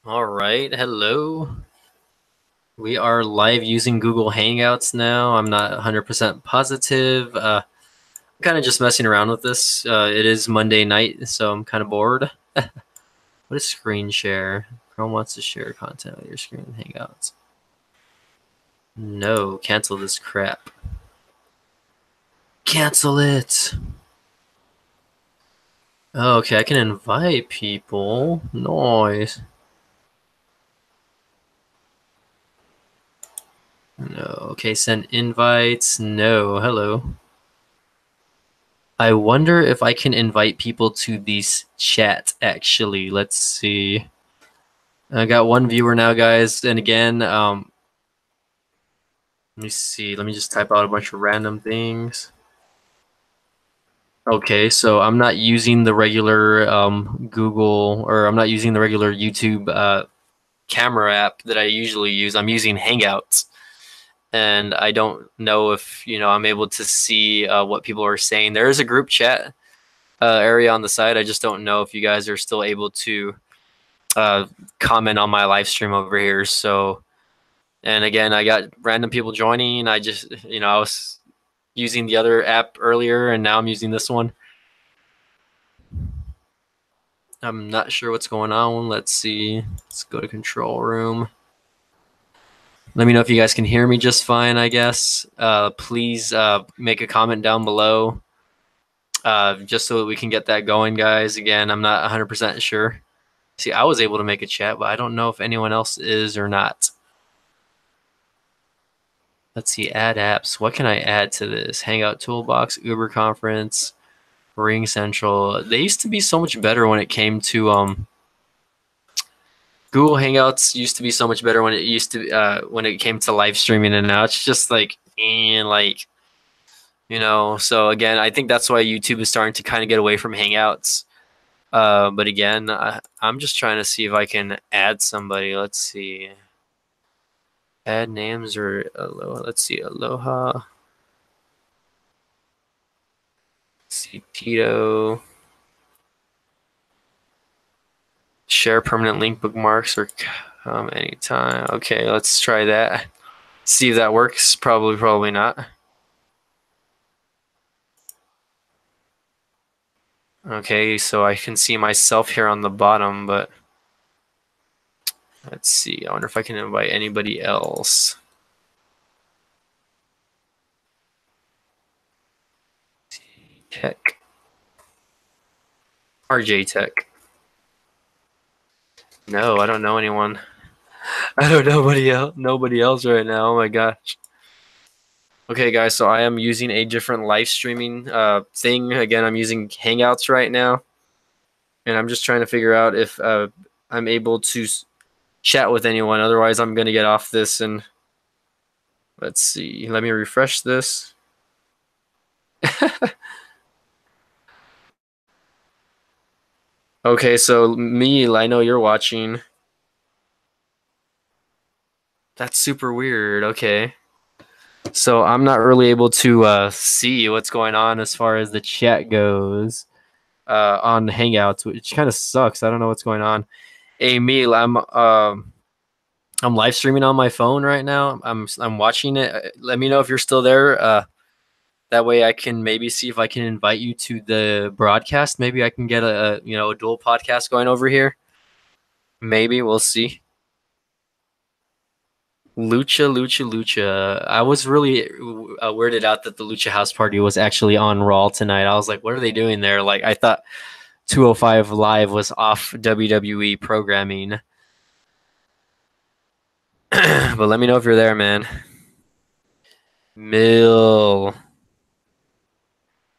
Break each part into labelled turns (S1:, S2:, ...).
S1: All right, hello. We are live using Google Hangouts now. I'm not 100% positive. I'm kind of just messing around with this. It is Monday night, so I'm kind of bored. What is screen share? Chrome wants to share content with your screen in Hangouts. No, cancel this crap. Cancel it. Oh, okay, I can invite people. Nice. No, okay, send invites. No, hello. I wonder if I can invite people to this chat, actually. Let's see. I got one viewer now, guys. And again, let me see. Let me just type out a bunch of random things. Okay, so I'm not using the regular Google, or I'm not using the regular YouTube camera app that I usually use. I'm using Hangouts. And I don't know if, I'm able to see what people are saying. There is a group chat area on the side. I just don't know if you guys are still able to uh, comment on my live stream over here. So, and again, I got random people joining. I just, I was using the other app earlier, and now I'm using this one. I'm not sure what's going on. Let's see. Let's go to control room. Let me know if you guys can hear me just fine, I guess. Please make a comment down below just so that we can get that going, guys. Again, I'm not 100% sure. See, I was able to make a chat, but I don't know if anyone else is or not. Let's see, add apps. What can I add to this? Hangout Toolbox, Uber Conference, Ring Central. They used to be so much better when it came to Google Hangouts used to be so much better when it came to live streaming, and now it's just like so again, I think that's why YouTube is starting to kind of get away from Hangouts. But again, I'm just trying to see if I can add somebody. Let's see. Add names or Aloha. Let's see. Aloha. Let's see. Tito. Share permanent link bookmarks or come anytime. Okay, let's try that. See if that works. Probably not. Okay, so I can see myself here on the bottom, but let's see. I wonder if I can invite anybody else. Tech. RJ Tech. No, I don't know anyone. I don't know nobody else right now. Oh my gosh. Okay, guys, so I am using a different live streaming thing. Again, I'm using Hangouts right now, and I'm just trying to figure out if I'm able to chat with anyone. Otherwise, I'm going to get off this, and let's see. Let me refresh this. Okay, so me, I know you're watching. That's super weird. Okay. So I'm not really able to see what's going on as far as the chat goes on Hangouts, which kind of sucks. I don't know what's going on. Hey, Emil, I'm live streaming on my phone right now. I'm watching it. Let me know if you're still there. That way I can maybe see if I can invite you to the broadcast. Maybe I can get a dual podcast going over here. Maybe we'll see. Lucha. I was really weirded out that the Lucha House Party was actually on Raw tonight. I was like, what are they doing there? Like, I thought 205 Live was off WWE programming. But let me know if you're there, man. Mill.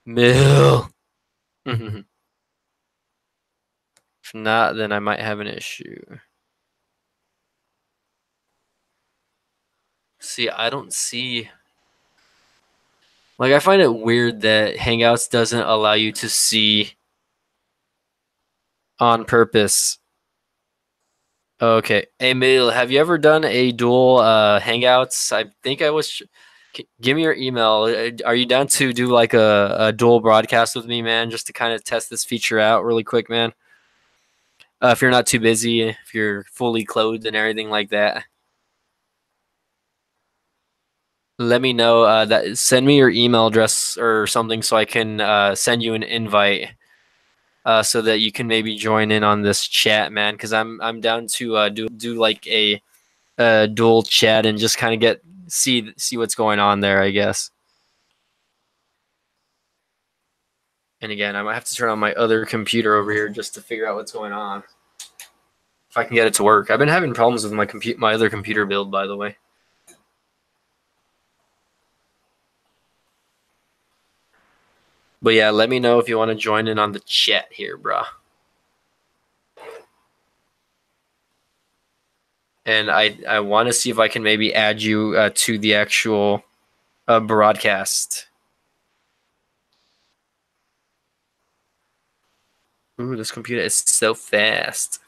S1: If not, then I might have an issue. See, I don't see. Like, I find it weird that Hangouts doesn't allow you to see on purpose. Okay. Emil, have you ever done a dual Hangouts? I think I was. Give me your email. Are you down to do like a dual broadcast with me, man, just to kind of test this feature out really quick, man? if you're not too busy, if you're fully clothed and everything like that. Let me know that. Send me your email address or something so I can send you an invite so that you can maybe join in on this chat, man. Because I'm down to do like a dual chat and just kind of see what's going on there, I guess. And again, I might have to turn on my other computer over here just to figure out what's going on. If I can get it to work. I've been having problems with my other computer build, by the way. But yeah, let me know if you want to join in on the chat here, brah. And I want to see if I can maybe add you to the actual broadcast. Ooh, this computer is so fast.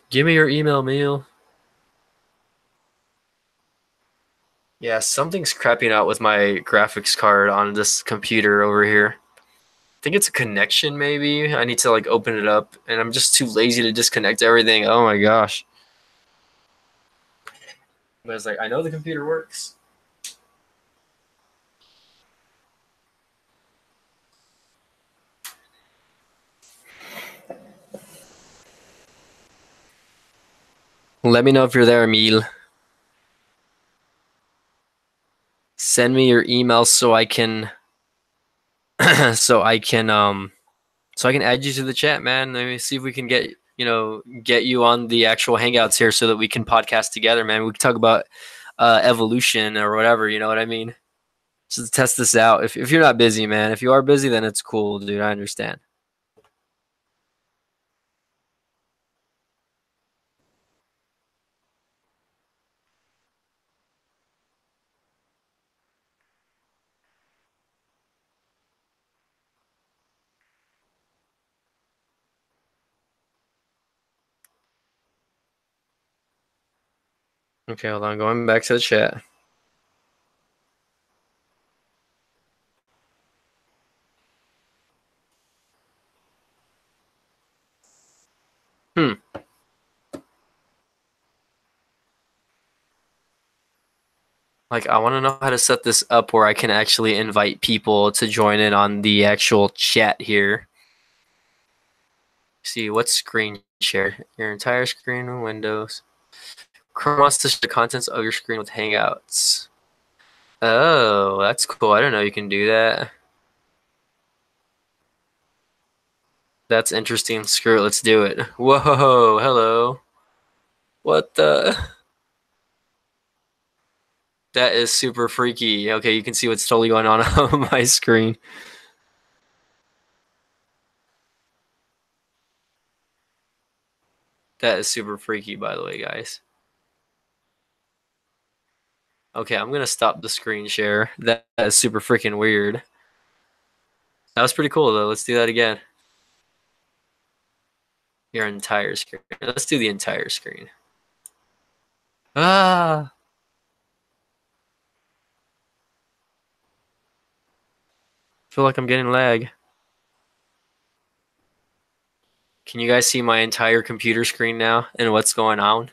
S1: Give me your email, Meal. Yeah, something's crapping out with my graphics card on this computer over here. I think it's a connection, maybe. I need to like open it up, and I'm just too lazy to disconnect everything. Oh my gosh. But it's like, I know the computer works. Let me know if you're there, Emil. Send me your email so I can so I can add you to the chat, man. Let me see if we can get you on the actual hangouts here so that we can podcast together, man. We can talk about evolution or whatever, you know what I mean? Just test this out. If you're not busy, man. If you are busy, then it's cool, dude. I understand. Okay, hold on. Going back to the chat. Like, I want to know how to set this up where I can actually invite people to join in on the actual chat here. See, what screen share? Your entire screen in Windows. Chrome wants to share the contents of your screen with Hangouts. Oh, that's cool. I don't know you can do that. That's interesting. Screw it. Let's do it. Whoa, hello. What the? That is super freaky. Okay, you can see what's totally going on on my screen. That is super freaky, by the way, guys. Okay, I'm going to stop the screen share. That is super freaking weird. That was pretty cool, though. Let's do that again. Your entire screen. Let's do the entire screen. Ah! I feel like I'm getting lag. Can you guys see my entire computer screen now and what's going on?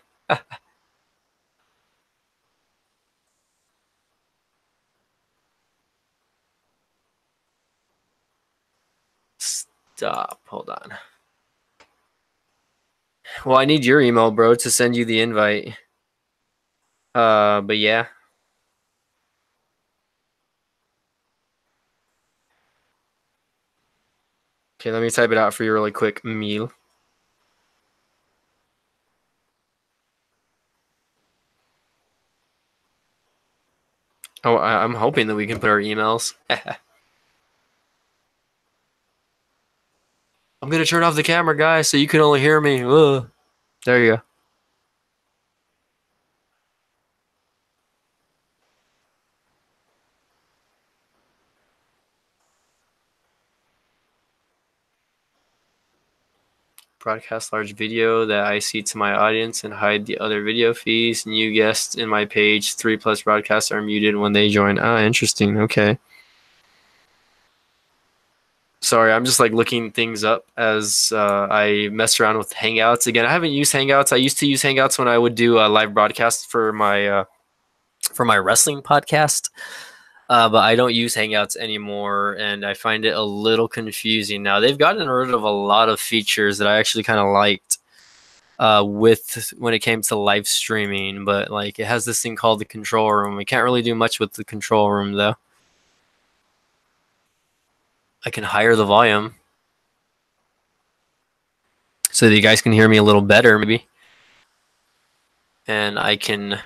S1: Stop. Hold on. Well, I need your email, bro, to send you the invite. But yeah. Okay, let me type it out for you really quick. Meal. Oh, I'm hoping that we can put our emails. I'm gonna turn off the camera, guys, so you can only hear me. Ugh. There you go. Broadcast large video that I see to my audience and hide the other video feeds. New guests in my page, 3+ broadcasts are muted when they join. Ah, interesting. Okay. Sorry, I'm just like looking things up as I mess around with Hangouts again. I haven't used Hangouts. I used to use Hangouts when I would do live broadcasts for my wrestling podcast. But I don't use Hangouts anymore, and I find it a little confusing now. They've gotten rid of a lot of features that I actually kind of liked with when it came to live streaming, but like it has this thing called the control room. We can't really do much with the control room though. I can higher the volume so that you guys can hear me a little better, maybe. And I can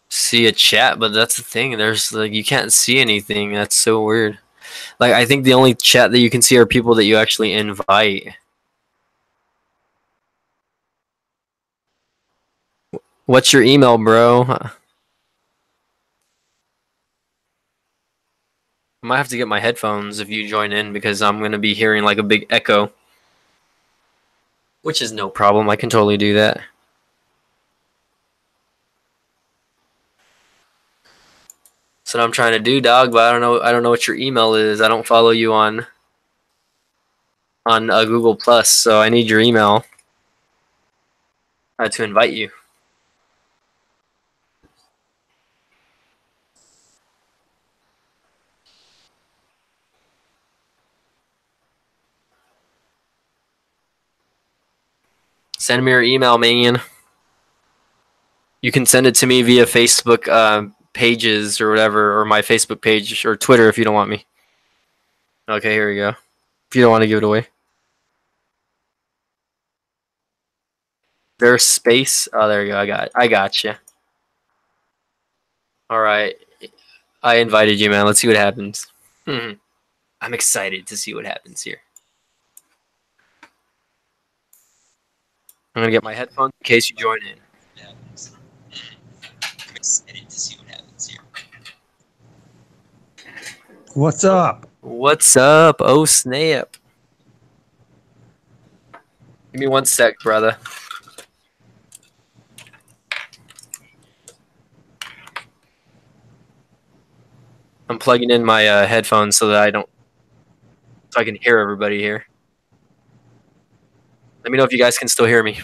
S1: see a chat, but that's the thing. There's like you can't see anything. That's so weird. Like I think the only chat that you can see are people that you actually invite. What's your email, bro? I might have to get my headphones if you join in because I'm going to be hearing like a big echo. Which is no problem. I can totally do that. That's what I'm trying to do, dog, but I don't know what your email is. I don't follow you on Google Plus, so I need your email to invite you. Send me your email, man. You can send it to me via Facebook pages or whatever, or my Facebook page or Twitter if you don't want me. Okay, here we go. If you don't want to give it away. There's space. Oh, there you go. I got you. All right. I invited you, man. Let's see what happens. I'm excited to see what happens here. I'm going to get my headphones in case you join in. I'm excited to see what happens here.
S2: What's up?
S1: What's up? Oh, snap. Give me 1 sec, brother. I'm plugging in my headphones so that I can hear everybody here. Let me know if you guys can still hear me.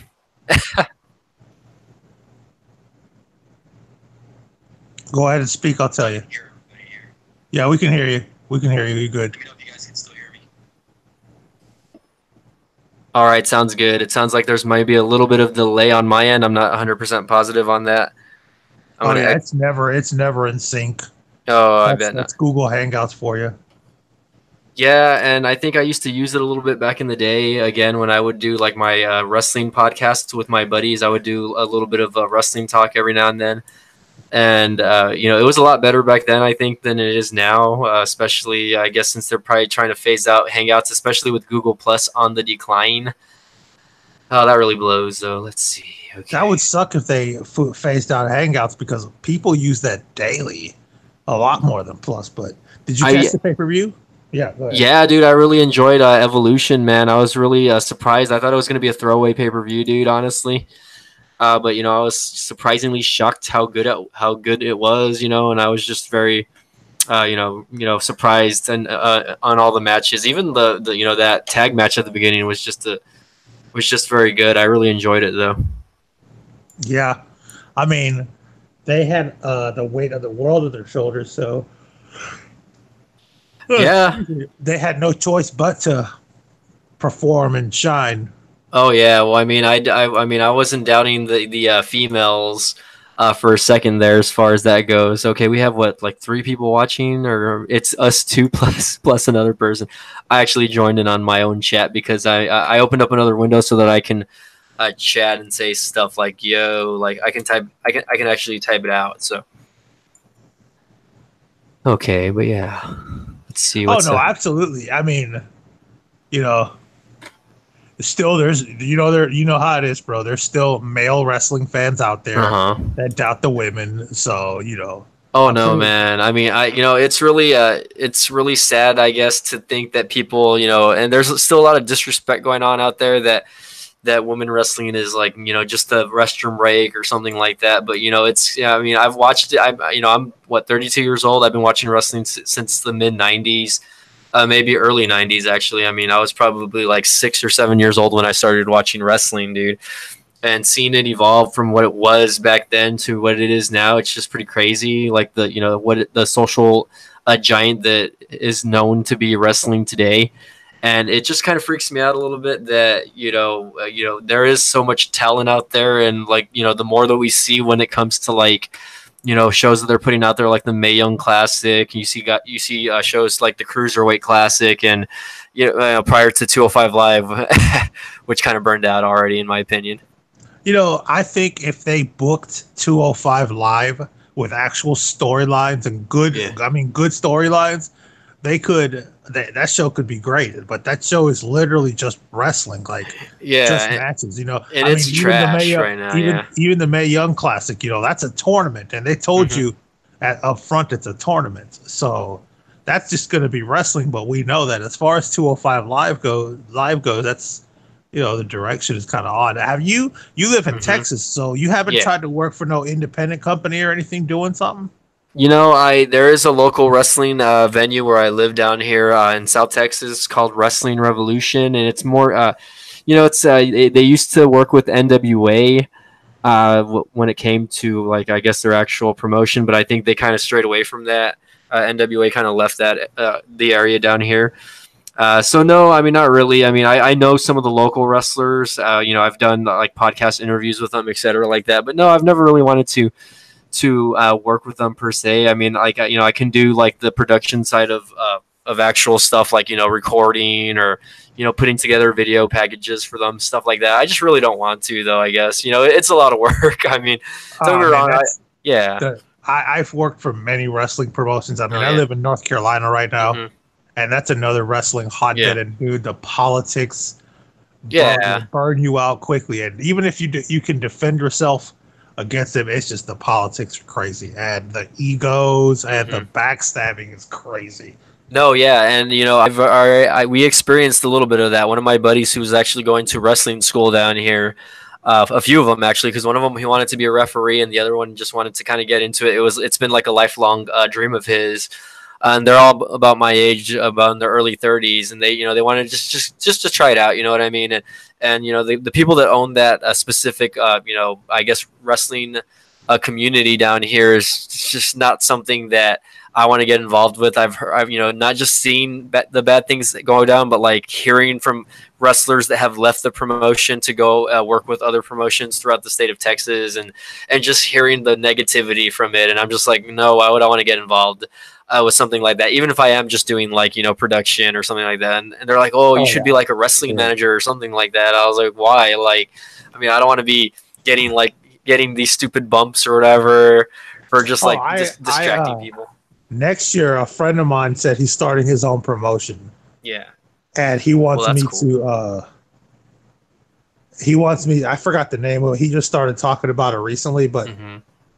S2: Go ahead and speak. I'll tell you. Yeah, we can hear you. We can hear you. You're good.
S1: Let me know if you guys can still hear me. All right, sounds good. It sounds like there's maybe a little bit of delay on my end. I'm not 100% positive on that.
S2: It's never in sync.
S1: Oh, I bet
S2: that's Google Hangouts for you.
S1: Yeah, and I think I used to use it a little bit back in the day. Again, when I would do like my wrestling podcasts with my buddies, I would do a little bit of wrestling talk every now and then. And, it was a lot better back then, I think, than it is now, especially, I guess, since they're probably trying to phase out Hangouts, especially with Google Plus on the decline. Oh, that really blows, though. Let's see. Okay.
S2: That would suck if they phased out Hangouts because people use that daily, a lot more than Plus. But did you catch the pay-per-view? Yeah, go ahead.
S1: Yeah, dude, I really enjoyed Evolution, man. I was really surprised. I thought it was going to be a throwaway pay-per-view, dude, honestly. But I was surprisingly shocked how good it was, and I was just very, surprised and on all the matches. Even the that tag match at the beginning was just very good. I really enjoyed it though.
S2: Yeah, I mean, they had the weight of the world on their shoulders, so
S1: yeah,
S2: they had no choice but to perform and shine.
S1: Oh yeah, well I mean I wasn't doubting the females for a second there as far as that goes. Okay, we have what, like 3 people watching, or it's us 2 plus another person. I actually joined in on my own chat because I opened up another window so that I can chat and say stuff like yo, like I can actually type it out. So okay, but yeah, let's see.
S2: Oh no, absolutely. I mean, still there's how it is, bro. There's still male wrestling fans out there that doubt the women. So
S1: Oh no, man. I mean, it's really sad, I guess, to think that people, and there's still a lot of disrespect going on out there that women wrestling is like, just a restroom break or something like that. But I mean, I've watched it. I'm 32 years old. I've been watching wrestling since the mid '90s. Maybe early 90s, actually. I mean, I was probably like 6 or 7 years old when I started watching wrestling, dude. And seeing it evolve from what it was back then to what it is now, it's just pretty crazy. Like the social giant that is known to be wrestling today. And it just kind of freaks me out a little bit that there is so much talent out there, and like the more that we see when it comes to like shows that they're putting out there, like the Mae Young Classic. You see shows like the Cruiserweight Classic, and prior to 205 Live, which kind of burned out already, in my opinion.
S2: I think if they booked 205 Live with actual storylines and good,
S1: Yeah.
S2: I mean, good storylines, they could. That show could be great. But that show is literally just wrestling, like just
S1: Yeah,
S2: matches.
S1: and
S2: I mean,
S1: it's trash right now. Yeah.
S2: even the Mae Young Classic, that's a tournament, and they told you up front it's a tournament. So that's just going to be wrestling. But we know that as far as 205 live goes, that's the direction is kind of odd. You live in Texas, so you haven't tried to work for no independent company or anything doing something?
S1: There is a local wrestling venue where I live down here in South Texas called Wrestling Revolution, and it's more, they used to work with NWA when it came to like I guess their actual promotion, but I think they kind of strayed away from that. NWA kind of left that the area down here. So no, I mean, not really. I mean, I know some of the local wrestlers. I've done like podcast interviews with them, etc., like that. But no, I've never really wanted to work with them per se. I mean, like I can do like the production side of actual stuff, like recording or putting together video packages for them, stuff like that. I just really don't want to, though. I guess it's a lot of work. I mean, don't get me wrong.
S2: I've worked for many wrestling promotions. I mean, I live in North Carolina right now, and that's another wrestling hotbed. And dude, the politics burn you out quickly. And even if you can defend yourself against them, it's just the politics are crazy, and the egos and the backstabbing is crazy.
S1: No, yeah, and we experienced a little bit of that. One of my buddies who was actually going to wrestling school down here, a few of them actually, because one of them he wanted to be a referee, and the other one just wanted to kind of get into it. It's been like a lifelong dream of his, and they're all about my age, about in their early 30s, and they wanted just to try it out. You know what I mean? And the people that own that specific I guess wrestling community down here is just not something that I want to get involved with. I've not just seen the bad things that go down, but like hearing from wrestlers that have left the promotion to go work with other promotions throughout the state of Texas, and just hearing the negativity from it. And I'm just like, no, why would I want to get involved with something like that? Even if I am just doing like, production or something like that. And they're like, oh, you should be like a wrestling manager or something like that. I was like, why? Like, I mean, I don't want to be getting these stupid bumps or whatever for just distracting people.
S2: Next year, a friend of mine said he's starting his own promotion.
S1: Yeah.
S2: And he wants me to, I forgot the name of it. He just started talking about it recently, but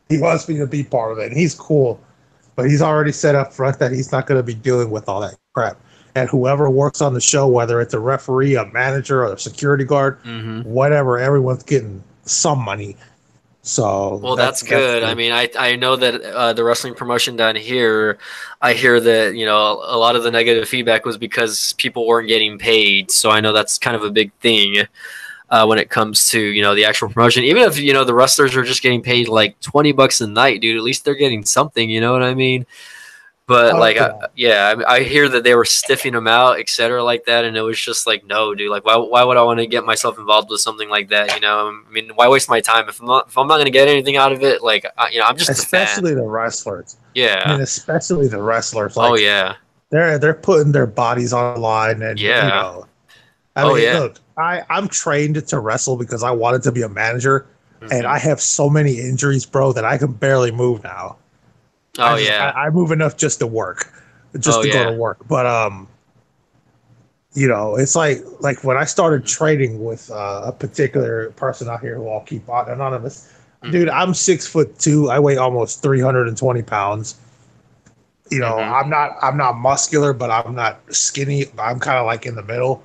S2: he wants me to be part of it. And he's cool, but he's already set up front that he's not going to be dealing with all that crap. And whoever works on the show, whether it's a referee, a manager, or a security guard, whatever, everyone's getting some money. So
S1: that's good. I mean, I know that the wrestling promotion down here, I hear that a lot of the negative feedback was because people weren't getting paid. So I know that's kind of a big thing when it comes to the actual promotion. Even if the wrestlers are just getting paid like $20 a night, dude, at least they're getting something. You know what I mean? But I hear that they were stiffing them out, etc., like that, and it was just like, no, dude, like, why would I want to get myself involved with something like that? I mean, why waste my time if I'm not going to get anything out of it? Like, I'm just
S2: especially the wrestlers.
S1: Yeah,
S2: I mean, especially the wrestlers. Like,
S1: oh yeah,
S2: they're putting their bodies on the line, and look, I'm trained to wrestle because I wanted to be a manager, and I have so many injuries, bro, that I can barely move now. I move enough just to work, go to work. But it's like when I started trading with a particular person out here who I'll keep on anonymous. Dude, I'm 6'2". I weigh almost 320 pounds. I'm not muscular, but I'm not skinny. I'm kind of like in the middle.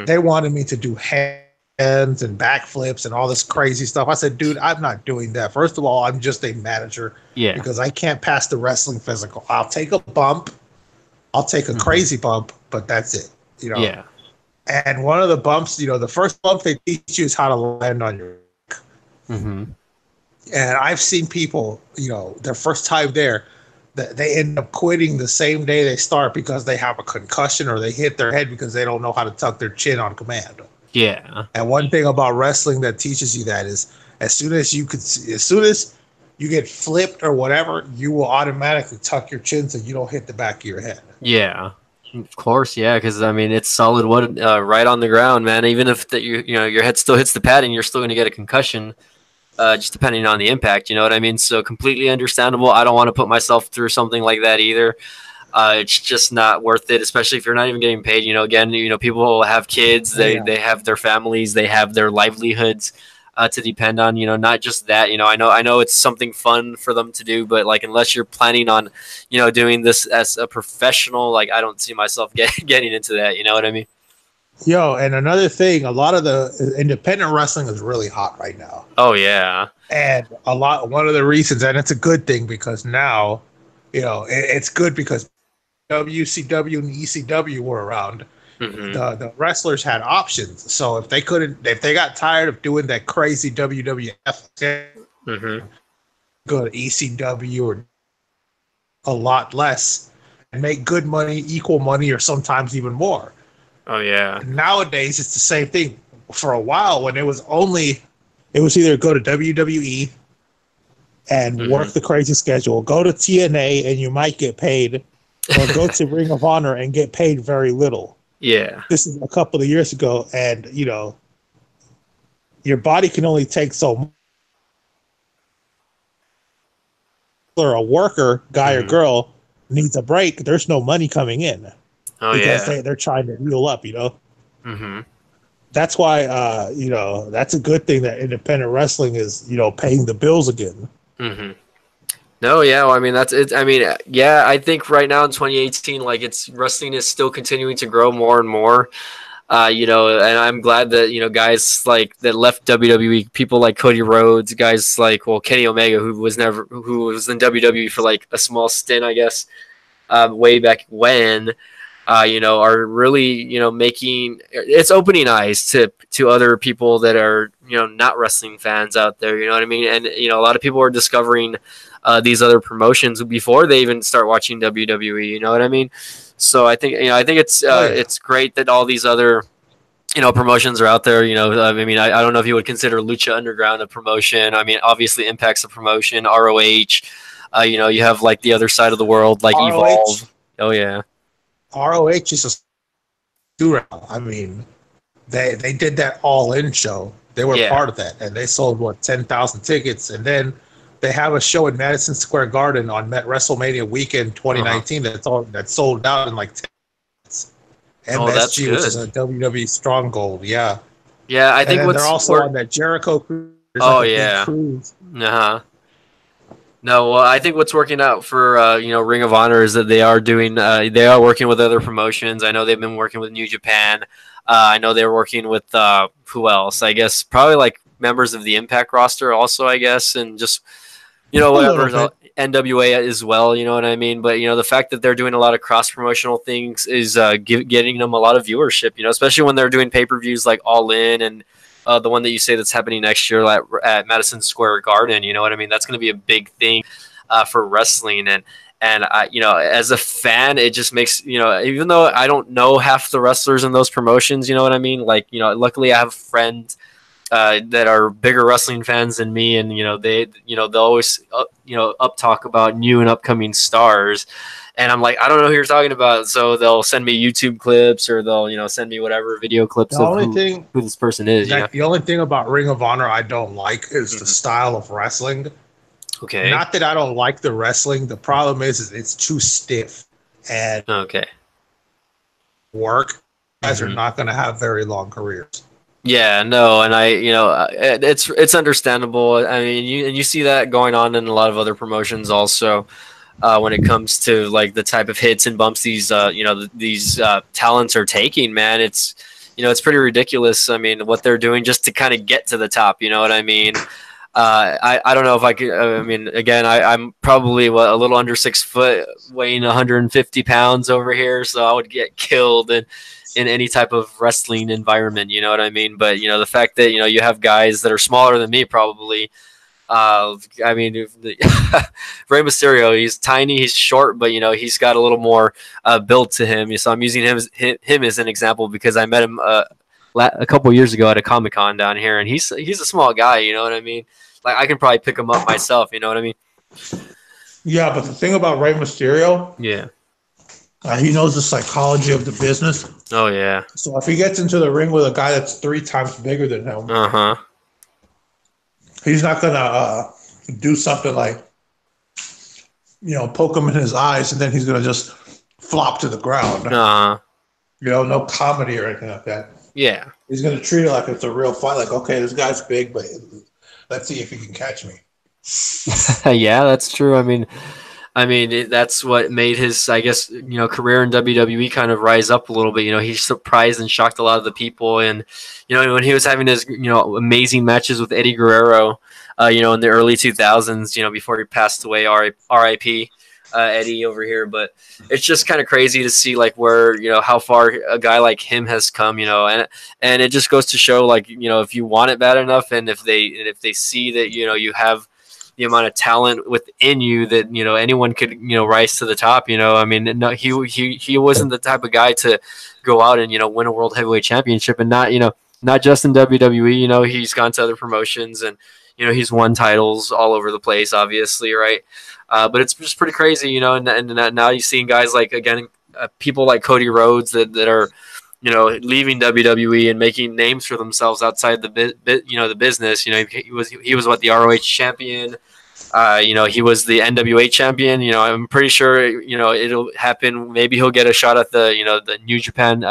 S2: They wanted me to do hands and backflips and all this crazy stuff. I said, dude, I'm not doing that. First of all, I'm just a manager because I can't pass the wrestling physical. I'll take a bump, I'll take a crazy bump, but that's it. You know.
S1: Yeah.
S2: And one of the bumps, you know, the first bump they teach you is how to land on your.
S1: Mm-hmm.
S2: And I've seen people, you know, their first time there, that they end up quitting the same day they start because they have a concussion or they hit their head because they don't know how to tuck their chin on command.
S1: Yeah.
S2: And one thing about wrestling that teaches you that is as soon as you get flipped or whatever, you will automatically tuck your chin so you don't hit the back of your head.
S1: Yeah. Of course, yeah, because I mean it's solid wood, right on the ground, man. Even if you know your head still hits the padding, you're still going to get a concussion, just depending on the impact. You know what I mean? So completely understandable. I don't want to put myself through something like that either. It's just not worth it, especially if you're not even getting paid. You know, again, you know, people have kids,
S2: Yeah.
S1: they have their families, they have their livelihoods to depend on. You know, not just that. You know, I know it's something fun for them to do, but like unless you're planning on, you know, doing this as a professional, like I don't see myself getting into that. You know what I mean?
S2: Yo, and another thing, a lot of the independent wrestling is really hot right now.
S1: Oh yeah.
S2: And one of the reasons, and it's a good thing because now, you know, it's good because WCW and ECW were around.
S1: Mm-hmm.
S2: The wrestlers had options. So if they got tired of doing that crazy WWF,
S1: Mm-hmm.
S2: go to ECW or a lot less and make good money, equal money, or sometimes even more.
S1: Oh yeah.
S2: Nowadays, it's the same thing. For a while, when it was either go to WWE and work
S1: Mm-hmm.
S2: the crazy schedule, go to TNA and you might get paid, or go to Ring of Honor and get paid very little.
S1: Yeah.
S2: This is a couple of years ago, and you know, your body can only take so much. Or a worker, guy or
S1: Mm-hmm.
S2: girl, needs a break. There's no money coming in
S1: Oh
S2: because
S1: yeah.
S2: they're trying to heal up, you know.
S1: Mm-hmm.
S2: That's why you know, that's a good thing that independent wrestling is, you know, paying the bills again.
S1: Mm-hmm. No, yeah, well, I mean that's it. I mean, yeah, I think right now in 2018, like it's wrestling is still continuing to grow more and more. You know, and I'm glad that you know guys like that left WWE, people like Cody Rhodes, guys like Kenny Omega, who was in WWE for like a small stint, I guess, way back when. You know, are really you know making it's opening eyes to other people that are you know not wrestling fans out there. You know what I mean? And you know, a lot of people are discovering these other promotions before they even start watching WWE. You know what I mean? So I think you know
S2: Oh yeah.
S1: it's great that all these other you know promotions are out there. You know, I mean, I don't know if you would consider Lucha Underground a promotion. I mean, obviously Impact's a promotion. ROH. You know, you have like the other side of the world, like
S2: ROH
S1: Evolve. Oh yeah.
S2: ROH is a do. I mean, they did that all in show. They were
S1: Yeah.
S2: part of that, and they sold what 10,000 tickets, and then they have a show in Madison Square Garden on WrestleMania weekend
S1: Uh-huh.
S2: 2019 that sold out in like 10 minutes.
S1: Oh, that's
S2: MSG, which is
S1: good.
S2: a WWE Stronghold, yeah.
S1: Yeah, I
S2: And
S1: think
S2: then they're
S1: what's
S2: also
S1: work.
S2: on that Jericho cruise. There's like
S1: Oh
S2: a big
S1: yeah.
S2: cruise.
S1: Uh-huh. No, well, I think what's working out for you know Ring of Honor is that they are working with other promotions. I know they've been working with New Japan. I know they're working with who else? I guess probably like members of the Impact roster also. I guess and just you know
S2: A little
S1: whatever
S2: bit.
S1: NWA as well. You know what I mean? But you know the fact that they're doing a lot of cross promotional things is getting them a lot of viewership. You know, especially when they're doing pay per views like All In and the one that you say that's happening next year at Madison Square Garden. You know what I mean? That's going to be a big thing for wrestling and I, you know, as a fan, it just makes you know, even though I don't know half the wrestlers in those promotions, you know what I mean? Like, you know, luckily I have friends that are bigger wrestling fans than me, and you know they'll always you know up talk about new and upcoming stars, and I'm like I don't know who you're talking about, so they'll send me YouTube clips or they'll you know send me whatever video clips
S2: The
S1: of
S2: only thing
S1: who this person is, you know.
S2: the only thing about Ring of Honor I don't like is the
S1: Mm-hmm.
S2: style of wrestling.
S1: Okay.
S2: Not that I don't like the wrestling. The problem is it's too stiff and
S1: Okay.
S2: work. Guys are
S1: Mm-hmm.
S2: not going to have very long careers.
S1: Yeah, no, and I, you know, it's understandable. I mean, you see that going on in a lot of other promotions also. When it comes to like the type of hits and bumps these you know these talents are taking, man, it's you know it's pretty ridiculous. I mean, what they're doing just to kind of get to the top. You know what I mean? I don't know if I could. I mean, again, I'm probably a little under 6 foot, weighing 150 pounds over here, so I would get killed in any type of wrestling environment. You know what I mean? But the fact that you have guys that are smaller than me, probably. I mean, Rey Mysterio, he's tiny, he's short, but he's got a little more build to him. So I'm using him as an example because I met him a couple years ago at a Comic-Con down here, and he's a small guy. You know what I mean? Like I can probably pick him up myself. You know what I mean?
S2: Yeah, but the thing about Rey Mysterio,
S1: Yeah.
S2: He knows the psychology of the business.
S1: Oh yeah.
S2: So if he gets into the ring with a guy that's 3 times bigger than him, he's not gonna do something like poke him in his eyes, and then he's gonna just flop to the ground. No comedy or anything like that.
S1: Yeah.
S2: He's gonna treat it like it's a real fight. Like, okay, this guy's big, but let's see if he can catch me.
S1: Yeah, that's true. I mean, that's what made his, I guess, career in WWE kind of rise up a little bit. He surprised and shocked a lot of the people. And, when he was having his, amazing matches with Eddie Guerrero, in the early 2000s, before he passed away, R.I.P. Eddie over here. But it's just kind of crazy to see like where, how far a guy like him has come, and it just goes to show like, if you want it bad enough, and if they see that, you have the amount of talent within you that anyone could rise to the top. I mean, no, he wasn't the type of guy to go out and win a world heavyweight championship, and not just in WWE. He's gone to other promotions, and he's won titles all over the place, obviously, right? But it's just pretty crazy, and now you're seeing guys like, again, people like Cody Rhodes that are leaving WWE and making names for themselves outside the business. He was what, the ROH champion. He was the NWA champion. I'm pretty sure it'll happen. Maybe he'll get a shot at the the New Japan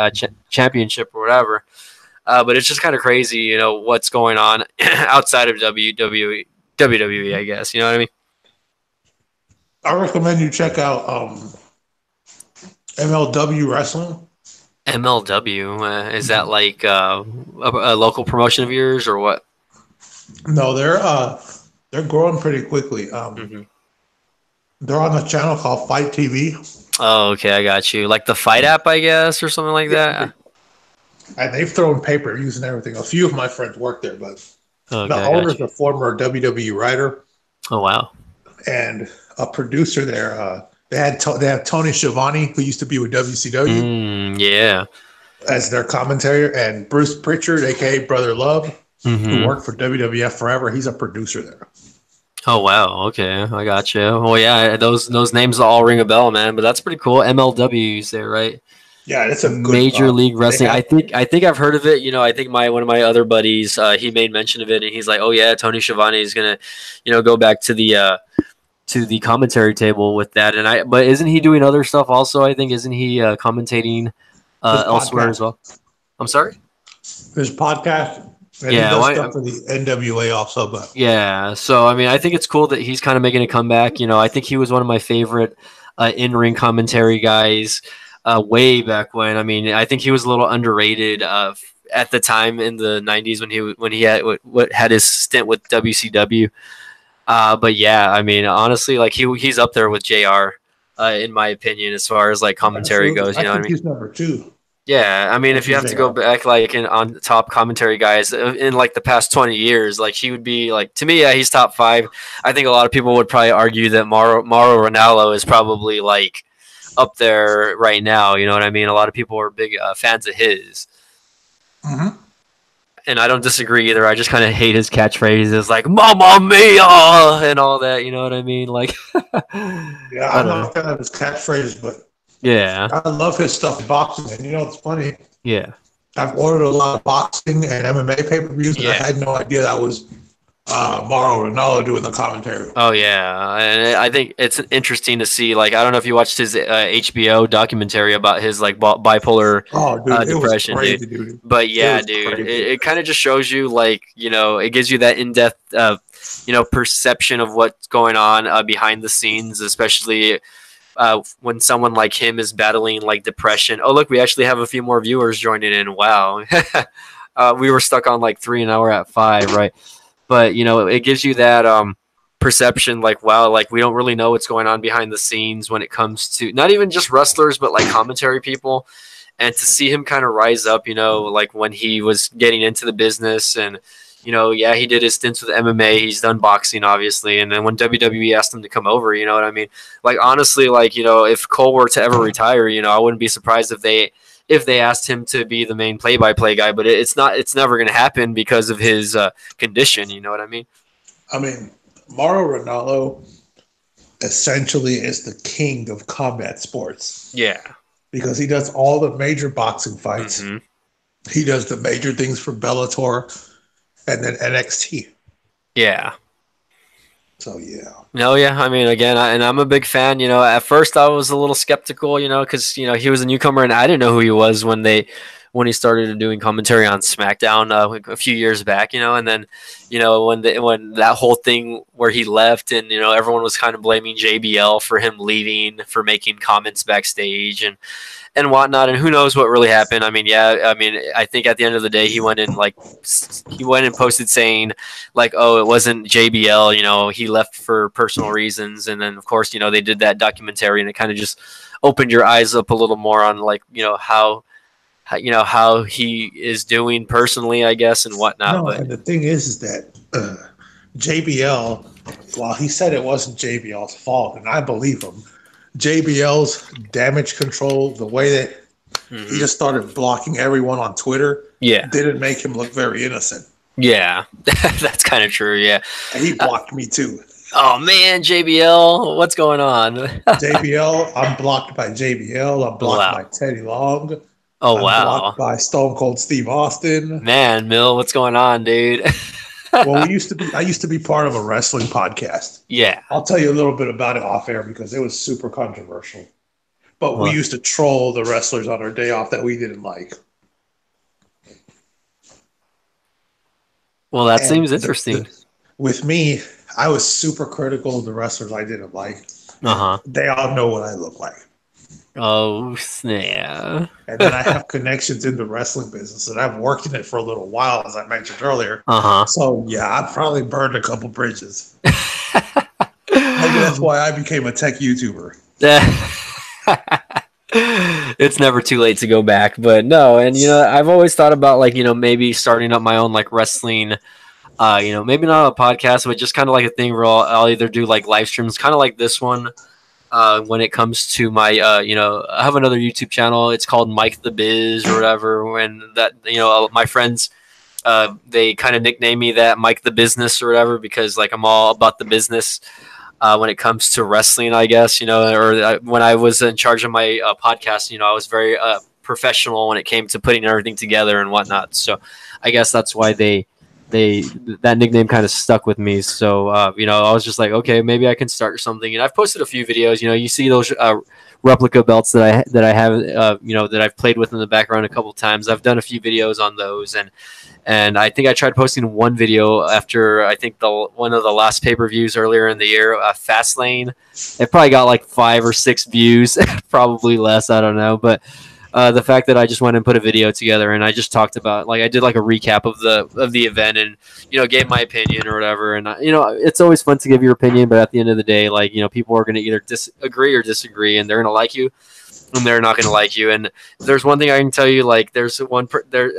S1: championship or whatever. But it's just kind of crazy, what's going on outside of WWE. I guess you know what I mean.
S2: I recommend you check out MLW Wrestling.
S1: MLW, is that like a local promotion of yours or what?
S2: No, they're growing pretty quickly. They're on a channel called Fight TV.
S1: Oh, okay, I got you. Like the Fight app, I guess, or something like that.
S2: And they've thrown pay-per-views and everything. A few of my friends work there, but
S1: okay,
S2: the owner's a former WWE writer.
S1: Oh wow!
S2: And a producer there. They have Tony Schiavone, who used to be with WCW.
S1: Yeah.
S2: As their commentator, and Bruce Pritchard, aka Brother Love, who worked for WWF forever. He's a producer there.
S1: Oh wow! Okay, I got you. Well, yeah, those names all ring a bell, man. But that's pretty cool. MLW's there, right?
S2: Yeah, it's a good
S1: Major League Wrestling. I think I've heard of it. I think one of my other buddies, he made mention of it, and he's like, "Oh yeah, Tony Schiavone is gonna, go back to the commentary table with that." But isn't he doing other stuff also? I think isn't he commentating elsewhere as well? I'm sorry.
S2: His podcast. And he does stuff for the NWA also, but
S1: yeah. So I mean, I think it's cool that he's kind of making a comeback. I think he was one of my favorite in-ring commentary guys way back when. I mean, I think he was a little underrated at the time in the '90s when he had his stint with WCW. But yeah, I mean, honestly, like he's up there with JR, in my opinion, as far as like commentary goes. You know what I mean?
S2: He's number 2.
S1: Yeah, I mean, if you have to go back like on top commentary guys in like the past 20 years, like he would be like, to me, yeah, he's top 5. I think a lot of people would probably argue that Mauro Ranallo is probably like up there right now. You know what I mean? A lot of people are big fans of his.
S2: Mm-hmm.
S1: And I don't disagree either. I just kind of hate his catchphrases like "Mamma Mia" and all that. You know what I mean? Like,
S2: yeah, I'm not a fan of his catchphrases, but
S1: yeah,
S2: I love his stuff in boxing. And it's funny.
S1: Yeah,
S2: I've ordered a lot of boxing and MMA pay-per-views, and I had no idea that was Mauro Ranallo doing the commentary.
S1: Oh yeah, and I think it's interesting to see. Like, I don't know if you watched his HBO documentary about his like bipolar depression,
S2: it was crazy, dude.
S1: But yeah, dude, it kind of just shows you like it gives you that in-depth perception of what's going on behind the scenes, especially when someone like him is battling like depression. Oh look, we actually have a few more viewers joining in. Wow, we were stuck on like 3 and now we're at 5, right? but you know, it gives you that perception, like, wow, like we don't really know what's going on behind the scenes when it comes to not even just wrestlers, but like commentary people. And to see him kind of rise up, you know, like when he was getting into the business, and you know, yeah, he did his stints with MMA. He's done boxing, obviously, and then when WWE asked him to come over, you know what I mean? Like honestly, like, you know, if Cole were to ever retire, you know, I wouldn't be surprised if they asked him to be the main play-by-play guy. But it's never going to happen because of his condition. You know what I mean?
S2: I mean, Mauro Ranallo essentially is the king of combat sports
S1: Yeah.
S2: because he does all the major boxing fights.
S1: Mm-hmm.
S2: He does the major things for Bellator and then NXT.
S1: Yeah.
S2: So yeah.
S1: No, yeah. I mean, again, and I'm a big fan. You know, at first I was a little skeptical, you know, because you know he was a newcomer and I didn't know who he was when he started doing commentary on SmackDown a few years back. You know, and then you know when that whole thing where he left, and you know everyone was kind of blaming JBL for him leaving, for making comments backstage and whatnot, and who knows what really happened. I mean, yeah, I mean, I think at the end of the day, he went and posted saying like, oh, it wasn't JBL, you know, he left for personal reasons, and then of course, you know, they did that documentary, and it kind of just opened your eyes up a little more on like, you know, how he is doing personally, I guess, and whatnot.
S2: No,
S1: But
S2: and the thing is that JBL, well, he said it wasn't JBL's fault, and I believe him. JBL's damage control, the way that he just started blocking everyone on Twitter,
S1: yeah,
S2: didn't make him look very innocent.
S1: yeah, that's kind of true. Yeah,
S2: And he blocked me too.
S1: oh man, JBL, what's going on?
S2: JBL, I'm blocked by JBL. I'm blocked by
S1: Wow.
S2: Teddy Long.
S1: Oh
S2: I'm blocked
S1: wow,
S2: by Stone Cold Steve Austin.
S1: man, Mill, what's going on, dude?
S2: Well, I used to be part of a wrestling podcast.
S1: Yeah.
S2: I'll tell you a little bit about it off air because it was super controversial. But we
S1: Well,
S2: used to troll the wrestlers on our day off that we didn't like.
S1: well, that
S2: And
S1: seems interesting.
S2: with me, I was super critical of the wrestlers I didn't like.
S1: Uh huh.
S2: They all know what I look like.
S1: Oh snap.
S2: And then I have connections in the wrestling business, and I've worked in it for a little while, as I mentioned earlier.
S1: Uh
S2: So, yeah, I've probably burned a couple bridges.
S1: huh.
S2: Maybe that's why I became a tech YouTuber.
S1: It's never too late to go back, but no, and you know, I've always thought about like, you know, maybe starting up my own like wrestling, you know, maybe not a podcast, but just kind of like a thing where I'll either do like live streams, kind of like this one. When it comes to my, you know, I have another YouTube channel. It's called Mike the Biz or whatever. When that, you know, my friends, they kind of nickname me that, Mike the Business or whatever, because like I'm all about the business when it comes to wrestling, I guess, you know, or when I was in charge of my podcast, you know, I was very professional when it came to putting everything together and whatnot. So I guess that's why they that nickname kind of stuck with me. So you know, I was just like, okay, maybe I can start something. And I've posted a few videos. You know, you see those replica belts that I have, you know, that I've played with in the background a couple times. I've done a few videos on those, and I think I tried posting one video after I think one of the last pay-per-views earlier in the year, Fastlane. It probably got like 5 or 6 views, probably less. I don't know, but. The fact that I just went and put a video together and I just talked about, like, I did like a recap of the event and, you know, gave my opinion or whatever. And you know, it's always fun to give your opinion, but at the end of the day, like, you know, people are going to either agree or disagree, and they're going to like you and they're not going to like you. And there's one thing I can tell you, like, there's one there.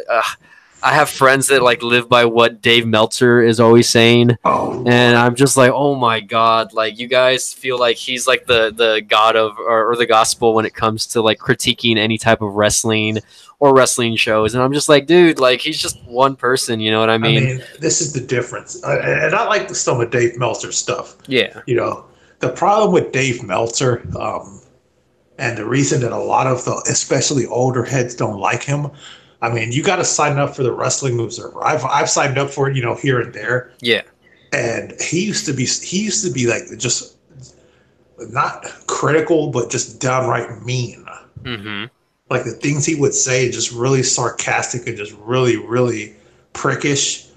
S1: I have friends that like live by what Dave Meltzer is always saying, and I'm just like, oh my god, like you guys feel like he's like the god of or the gospel when it comes to like critiquing any type of wrestling or wrestling shows, and I'm just like, dude, like he's just one person, you know what I mean?
S2: I mean, this is the difference, and I like some of Dave Meltzer's stuff.
S1: Yeah,
S2: You know, the problem with Dave Meltzer, and the reason that a lot of the, especially older heads, don't like him. I mean, you got to sign up for the Wrestling Observer. I've signed up for it, you know, here and there.
S1: yeah,
S2: And he used to be like just not critical, but just downright mean.
S1: mm-hmm.
S2: Like the things he would say, just really sarcastic and just really, really prickish.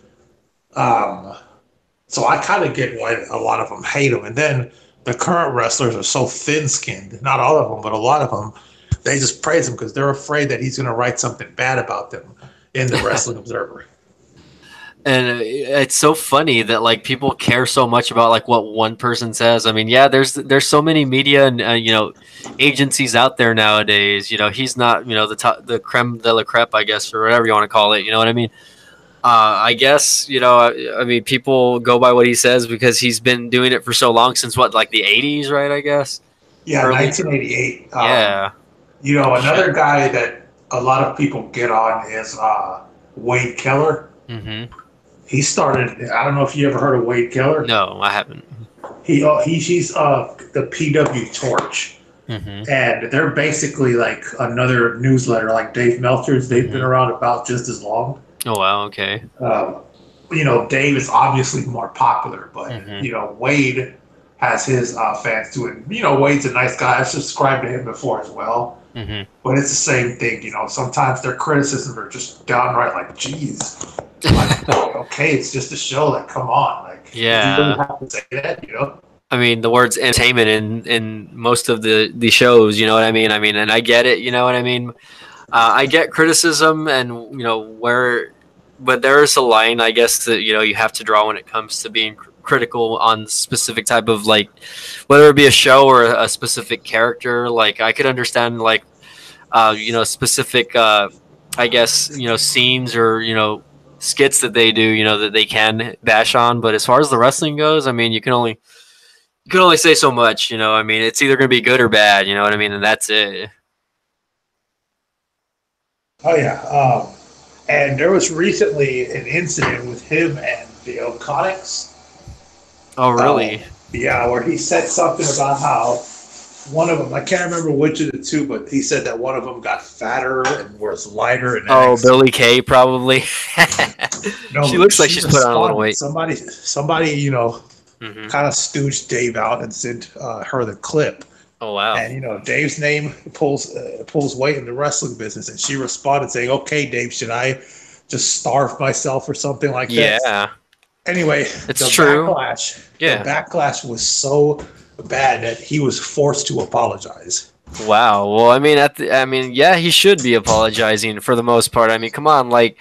S2: So I kind of get why a lot of them hate him. And then the current wrestlers are so thin-skinned. Not all of them, but a lot of them. They just praise him because they're afraid that he's going to write something bad about them in the Wrestling Observer.
S1: And it's so funny that like people care so much about like what one person says. I mean, yeah, there's so many media and agencies out there nowadays. He's not the top, the creme de la creme, I guess, or whatever you want to call it. You know what I mean? I guess I mean, people go by what he says because he's been doing it for so long, since what, like the '80s, right? I guess
S2: Yeah,
S1: early.
S2: 1988.
S1: Yeah. Shit.
S2: Another guy that a lot of people get on is Wade Keller.
S1: Mm-hmm.
S2: He started. I don't know if you ever heard of Wade Keller.
S1: No, I haven't.
S2: He's the PW Torch,
S1: Mm-hmm.
S2: and they're basically like another newsletter like Dave Meltzer's. They've been
S1: Mm-hmm.
S2: around about just as long.
S1: Oh wow. Okay.
S2: Um, Dave is obviously more popular, but
S1: Mm-hmm.
S2: Wade has his fans too. And Wade's a nice guy. I've subscribed to him before as well.
S1: Mm-hmm.
S2: But it's the same thing. Sometimes their criticisms are just downright like, "Geez, like, okay, it's just a show. Like, come on, like, do you really
S1: Yeah.
S2: have to say that?"
S1: I mean, the words entertainment in most of the shows. You know what I mean? I mean, and I get it. You know what I mean? I get criticism, and but there is a line, I guess, that you have to draw when it comes to being critical on specific type of, like, whether it be a show or a specific character. Like, I could understand, like, specific, I guess, scenes or skits that they do, that they can bash on. But as far as the wrestling goes, I mean, you can only say so much. I mean, it's either going to be good or bad. You know what I mean? And that's it.
S2: Oh yeah. And there was recently an incident with him and the O'Connecks.
S1: Oh,
S2: Uh,
S1: really?
S2: yeah, where he said something about how one of them, I can't remember which of the two, but he said that one of them got fatter and was lighter in
S1: Oh,
S2: NXT.
S1: Billy Kay, probably. She
S2: No,
S1: looks like
S2: she
S1: she's put on a little
S2: responded.
S1: weight.
S2: Somebody,
S1: Hmm.
S2: kind of stooged Dave out and sent her the clip.
S1: Oh, wow.
S2: And Dave's name pulls weight in the wrestling business, and she responded saying, "Okay, Dave, should I just starve myself or something like that?"
S1: Yeah,
S2: Anyway,
S1: it's true.
S2: the
S1: Yeah.
S2: backlash was so bad that he was forced to apologize.
S1: Wow. Well, I mean, I mean, yeah, he should be apologizing for the most part. I mean, come on, like,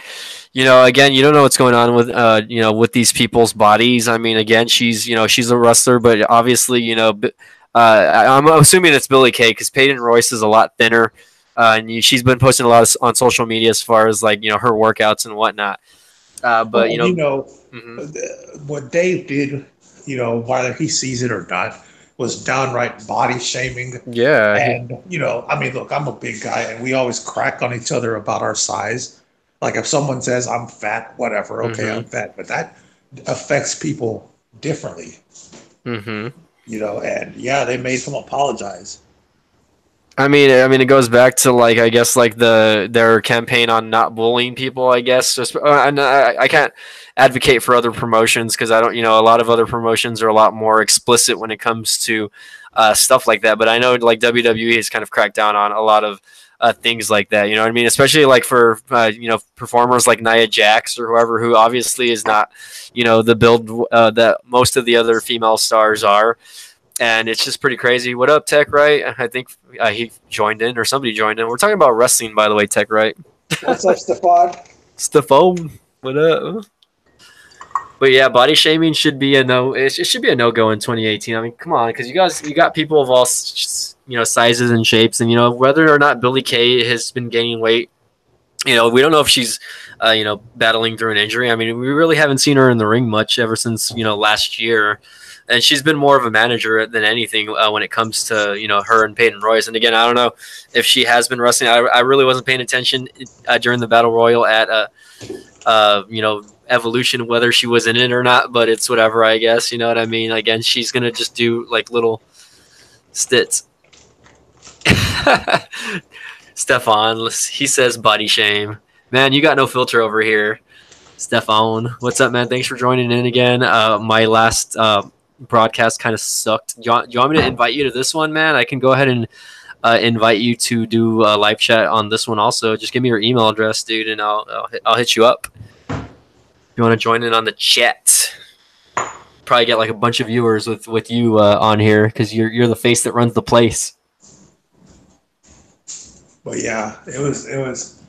S1: again, you don't know what's going on with, with these people's bodies. I mean, again, she's a wrestler, but obviously, I'm assuming it's Billy Kay, because Peyton Royce is a lot thinner, and she's been posting a lot on social media as far as, like, her workouts and whatnot. But
S2: Well,
S1: mhm.
S2: what Dave did, whether he sees it or not, was downright body shaming.
S1: Yeah,
S2: And, I mean, look, I'm a big guy and we always crack on each other about our size. Like if someone says I'm fat, whatever, okay,
S1: hmm
S2: I'm fat, but that affects people differently,
S1: hmm
S2: and yeah, they made him apologize.
S1: I mean, it goes back to, like, I guess, like their campaign on not bullying people. I guess just, and I can't advocate for other promotions, because I don't. A lot of other promotions are a lot more explicit when it comes to stuff like that. But I know, like, WWE has kind of cracked down on a lot of things like that. You know what I mean? Especially like for performers like Nia Jax or whoever, who obviously is not the build that most of the other female stars are. And it's just pretty crazy. What up, Tech? Right? I think he joined in, or somebody joined in. We're talking about wrestling, by the way, Tech. Right?
S2: What's up, Stefan?
S1: Stephone, what up? But yeah, body shaming should be a no. It should be a no go in 2018. I mean, come on, because you got people of all sizes and shapes, and whether or not Billy Kay has been gaining weight. We don't know if she's battling through an injury. I mean, we really haven't seen her in the ring much ever since last year. And she's been more of a manager than anything when it comes to her and Peyton Royce. And again, I don't know if she has been wrestling. I really wasn't paying attention during the battle royal at Evolution, whether she was in it or not. But it's whatever, I guess. You know what I mean? Again, she's gonna just do like little stits. Stefan, he says body shame. Man, you got no filter over here. Stefan, what's up, man? Thanks for joining in again. My last broadcast kind of sucked. Do you want me to invite you to this one, man? I can go ahead and invite you to do a live chat on this one also. Just give me your email address, dude, and I'll hit you up. If you want to join in on the chat, probably get like a bunch of viewers with you on here, because you're the face that runs the place.
S2: But yeah, it was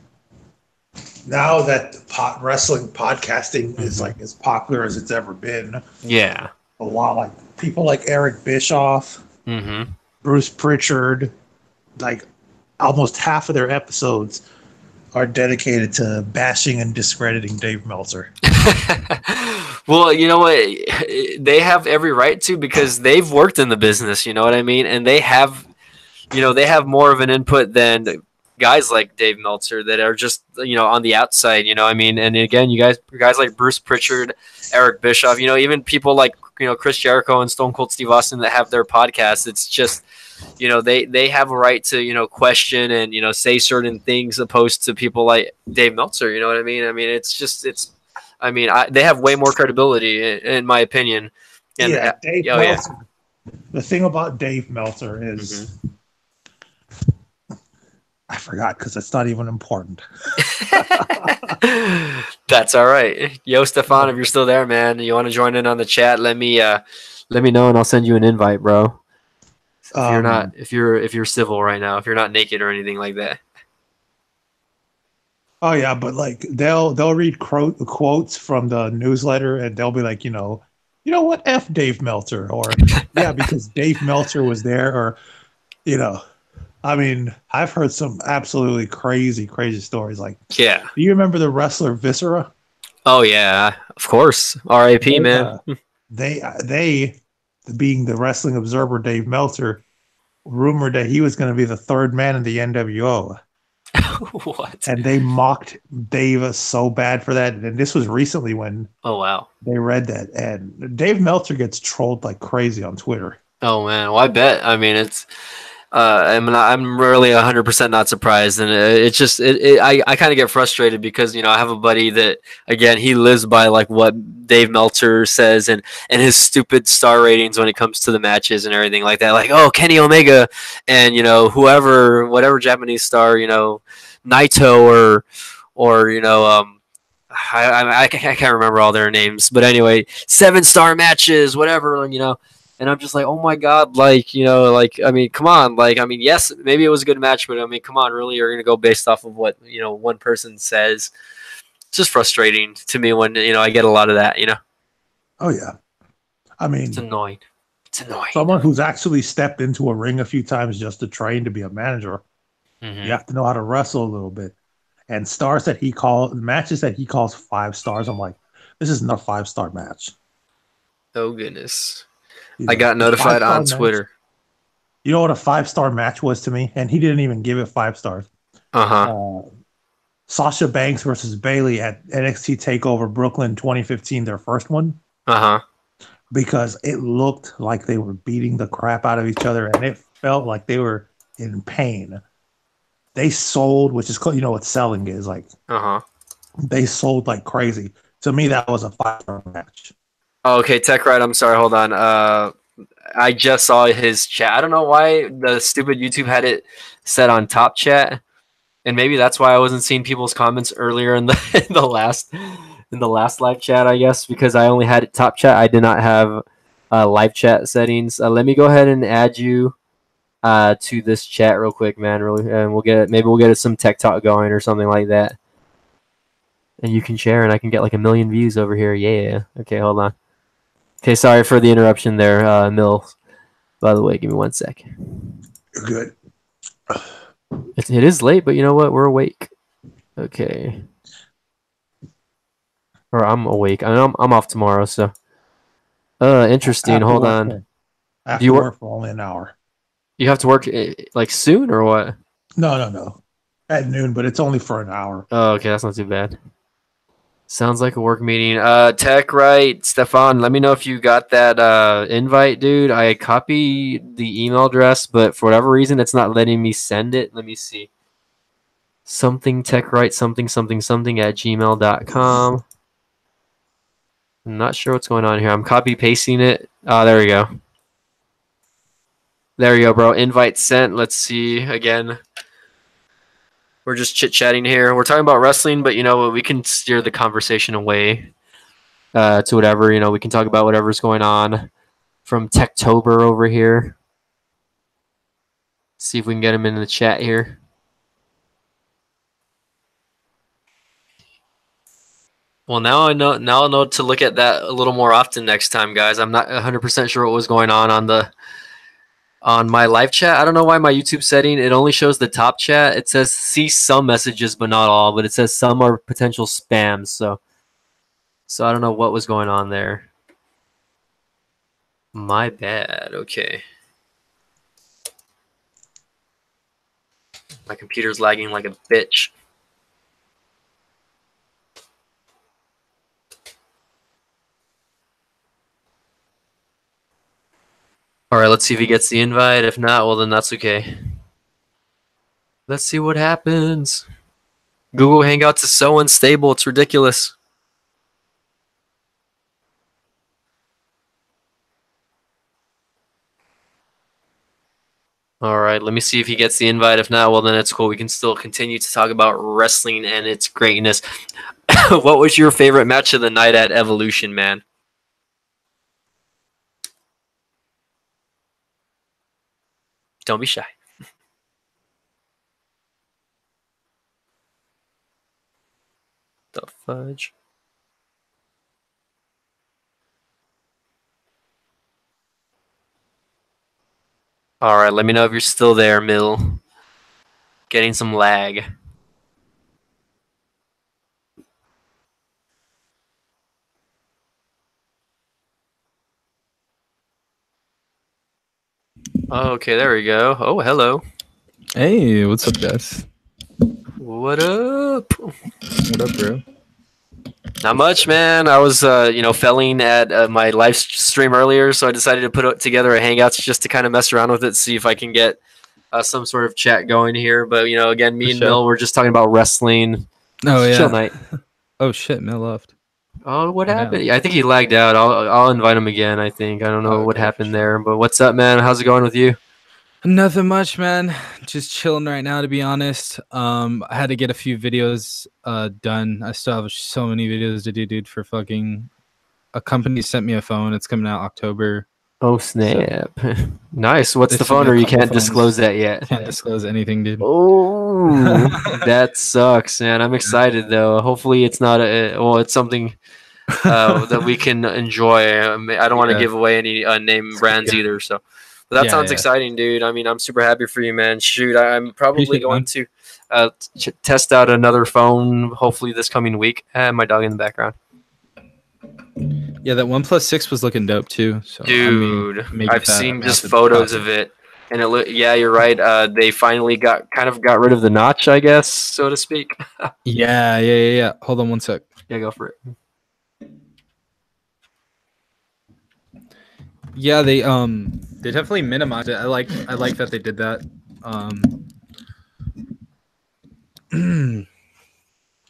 S2: now that wrestling podcasting is like as popular as it's ever been,
S1: Yeah.
S2: a lot like people like Eric Bischoff,
S1: Mm-hmm.
S2: Bruce Pritchard, like almost half of their episodes are dedicated to bashing and discrediting Dave Meltzer.
S1: Well, you know what? They have every right to because they've worked in the business. You know what I mean? And they have, they have more of an input than guys like Dave Meltzer that are just, on the outside. You know, I mean, and again, guys like Bruce Pritchard, Eric Bischoff, even people like Chris Jericho and Stone Cold Steve Austin that have their podcasts. It's just, they have a right to question and say certain things opposed to people like Dave Meltzer. You know what I mean? I mean, they have way more credibility in my opinion. And
S2: Yeah, Dave
S1: oh yeah.
S2: Meltzer. The thing about Dave Meltzer is I forgot because it's not even important.
S1: That's all right. Yo, Stefan, if you're still there, man, you want to join in on the chat? Let me know, and I'll send you an invite, bro. If you're civil right now, if you're not naked or anything like that.
S2: Oh yeah, but like they'll read quotes from the newsletter and they'll be like, you know what, F Dave Meltzer, or yeah, because Dave Meltzer was there, or I mean, I've heard some absolutely crazy stories. Like,
S1: Yeah.
S2: do you remember the wrestler Viscera?
S1: Oh yeah, of course. R.I.P. man.
S2: They, being the Wrestling Observer, Dave Meltzer, rumored that he was going to be the third man in the NWO.
S1: What?
S2: And they mocked Dave so bad for that. And this was recently when
S1: Oh wow.
S2: they read that. And Dave Meltzer gets trolled like crazy on Twitter.
S1: Oh man, well I bet. I mean, it's. I'm really 100% not surprised, and it's just I kind of get frustrated because I have a buddy that again he lives by like what Dave Meltzer says and his stupid star ratings when it comes to the matches and everything like that. Like, oh, Kenny Omega and whatever Japanese star, Naito or I can't remember all their names, but anyway, 7-star matches, whatever, and I'm just like, oh my god, I mean, come on, I mean, yes, maybe it was a good match, but I mean, come on, really, you're gonna go based off of what one person says? It's just frustrating to me when I get a lot of that.
S2: Oh yeah, I mean,
S1: it's annoying. It's annoying.
S2: Someone who's actually stepped into a ring a few times just to train to be a manager, you have to know how to wrestle a little bit. And matches that he calls 5 stars, I'm like, this is not a 5-star match.
S1: Oh goodness. I got notified on Twitter.
S2: You know what a 5-star match was to me? And he didn't even give it 5 stars. Sasha Banks versus Bayley at NXT TakeOver Brooklyn 2015, their first one. Because it looked like they were beating the crap out of each other and it felt like they were in pain. They sold, which is, what selling is like. They sold like crazy. To me, that was a 5-star match.
S1: Oh, okay, Tech Right. I'm sorry. Hold on. I just saw his chat. I don't know why the stupid YouTube had it set on top chat, and maybe that's why I wasn't seeing people's comments earlier in the last live chat. I guess because I only had it top chat. I did not have live chat settings. Let me go ahead and add you to this chat real quick, man. Really, and we'll get some tech talk going or something like that. And you can share, and I can get like 1 million views over here. Yeah. Okay, hold on. Okay, sorry for the interruption there, Mills. By the way, give me 1 sec.
S2: You're good.
S1: It is late, but you know what? We're awake. Okay. Or I'm awake. I mean, I'm off tomorrow, so. Interesting. Hold on.
S2: I have to work for only an hour.
S1: You have to work like soon or what?
S2: No. At noon, but it's only for an hour.
S1: Oh, okay. That's not too bad. Sounds like a work meeting. Tech Right, Stefan, let me know if you got that invite, dude. I copied the email address, but for whatever reason, it's not letting me send it. Let me see. Something Tech Right, something at gmail.com. I'm not sure what's going on here. I'm copy pasting it. There we go. There you go, bro. Invite sent. Let's see again. We're just chit-chatting here. We're talking about wrestling, but we can steer the conversation away to whatever. We can talk about whatever's going on from Techtober over here. See if we can get him in the chat here. Well, now I know. Now I'll know to look at that a little more often next time, guys. I'm not 100% sure what was going on on my live chat. I don't know why my YouTube setting it only shows the top chat. It says see some messages, but not all. But it says some are potential spams. So I don't know what was going on there. My bad. Okay. My computer's lagging like a bitch. All right, let's see if he gets the invite. If not, well, then that's okay. Let's see what happens. Google Hangouts is so unstable. It's ridiculous. All right, let me see if he gets the invite. If not, well, then it's cool. We can still continue to talk about wrestling and its greatness. What was your favorite match of the night at Evolution, man? Don't be shy. The fudge. All right, let me know if you're still there, Mill. Getting some lag. Okay, there we go. Oh, hello.
S3: Hey, what's up, guys?
S1: What up?
S3: What up, bro?
S1: Not much, man. I was, felling at my live stream earlier, so I decided to put together a Hangouts just to kind of mess around with it, see if I can get some sort of chat going here. But again, me and Mill were just talking about wrestling.
S3: Oh yeah.
S1: Chill night.
S3: Oh shit, Mill left.
S1: Oh, what happened? I think he lagged out. I'll invite him again. I think I don't know what happened there, but what's up, man? How's it going with you?
S3: Nothing much, man. Just chilling right now, to be honest. I had to get a few videos done. I still have so many videos to do, dude. For fucking a company sent me a phone. It's coming out October.
S1: Oh snap! So, nice. What's the phone? Or you can't disclose that yet?
S3: Can't disclose anything, dude.
S1: Oh, that sucks, man. I'm excited though. Hopefully, it's not it's something that we can enjoy. I don't want to give away any name brands either. So, but that sounds exciting, dude. I mean, I'm super happy for you, man. Shoot, I'm probably going to test out another phone. Hopefully, this coming week. I have my dog in the background.
S3: Yeah, that OnePlus 6 was looking dope too. So,
S1: dude, I've seen just photos of it, and yeah, you're right. They finally got rid of the notch, I guess, so to speak.
S3: Yeah. Hold on one sec.
S1: Yeah, go for it.
S3: Yeah, they definitely minimized it. I like that they did that.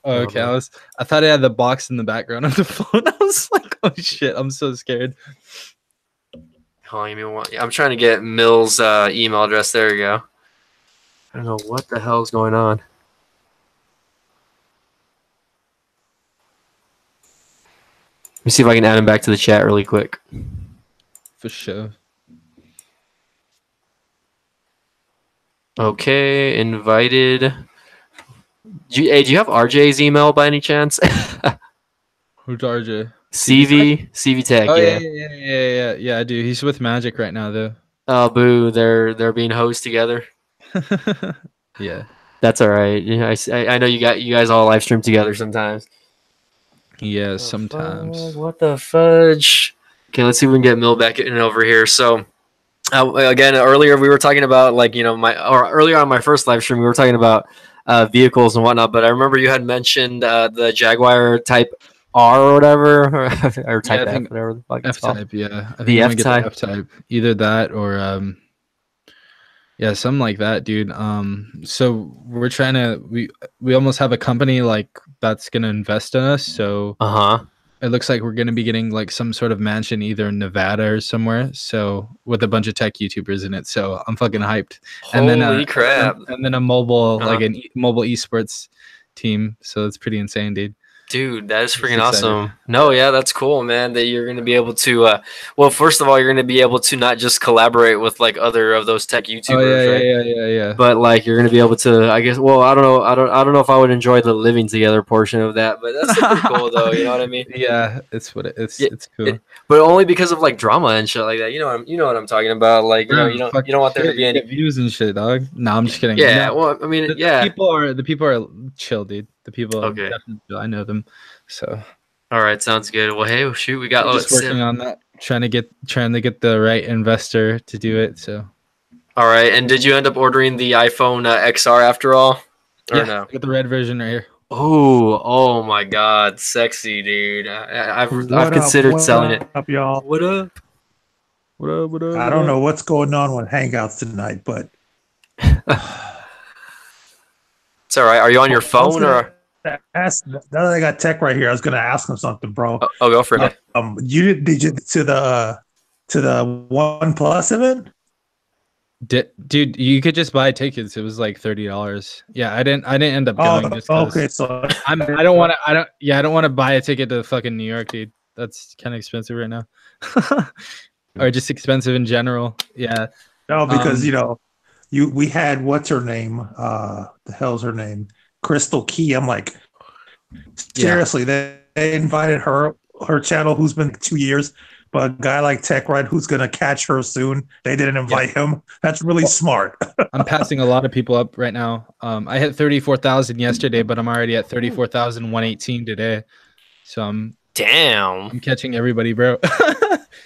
S3: Okay, I thought I had the box in the background of the phone. I was like, oh shit, I'm so scared.
S1: I'm trying to get Mill's email address. There you go. I don't know what the hell's going on. Let me see if I can add him back to the chat really quick.
S3: For sure.
S1: Okay, invited. Do you have RJ's email by any chance?
S3: Who's RJ?
S1: CV Tech.
S3: Oh yeah, I do. He's with Magic right now though.
S1: Oh boo! They're being hosed together.
S3: Yeah,
S1: that's all right. Yeah, I know you guys all live stream together sometimes.
S3: Yeah, sometimes.
S1: What the fudge? Okay, let's see if we can get Mill back in over here. So. Again, earlier we were talking about earlier on my first live stream we were talking about vehicles and whatnot. But I remember you had mentioned the Jaguar Type R or whatever, or Type F, whatever the fuck it's called.
S3: F-Type, yeah. I think the F-Type. F-Type, either that or something like that, dude. So we're trying to we almost have a company like that's gonna invest in us. So it looks like we're going to be getting like some sort of mansion either in Nevada or somewhere. So with a bunch of tech YouTubers in it. So I'm fucking hyped.
S1: Holy crap.
S3: And then a mobile, like a mobile esports team. So it's pretty insane, dude.
S1: Dude, that is freaking awesome. No, yeah, that's cool, man. That you're going to be able to, well, first of all, you're going to be able to not just collaborate with like other of those tech YouTubers, right?
S3: Yeah.
S1: But like you're going to be able to, I guess. Well, I don't know. I don't know if I would enjoy the living together portion of that, but that's still pretty cool, though. You know what I mean?
S3: Yeah, it's what it's.
S1: Yeah,
S3: it's cool,
S1: but only because of like drama and shit like that. You know what I'm talking about. Like you don't want there to be any
S3: views and shit, dog. No, I'm just kidding.
S1: Yeah, well, I mean,
S3: the people are chill, dude. The people,
S1: okay.
S3: I know them. So,
S1: all right, sounds good. Well, hey, shoot, we got
S3: just working on that, trying to get the right investor to do it. So,
S1: all right. And did you end up ordering the iPhone XR after all, or no?
S3: I got the red version right here.
S1: Oh my God, sexy, dude. I've considered selling it.
S2: What up, y'all?
S1: What up?
S3: What up? What up?
S2: I don't know what's going on with Hangouts tonight, but
S1: it's all right. Are you on your phone or?
S2: Ask, now that I got Tech right here, I was gonna ask him something, bro.
S1: Oh, go for it.
S2: Did you to the OnePlus event?
S3: Dude, you could just buy tickets. It was like $30. Yeah, I didn't end up going.
S2: Okay, so
S3: I don't want to buy a ticket to fucking New York, dude. That's kind of expensive right now, or just expensive in general. Yeah.
S2: No, because we had what's her name? The hell's her name? Crystal Key. I'm like, seriously, they invited her channel, who's been 2 years, but a guy like Tech Right, who's gonna catch her soon, they didn't invite him. That's really smart.
S3: I'm passing a lot of people up right now. I hit 34,000 yesterday, but I'm already at 34,118 today. So I'm catching everybody, bro.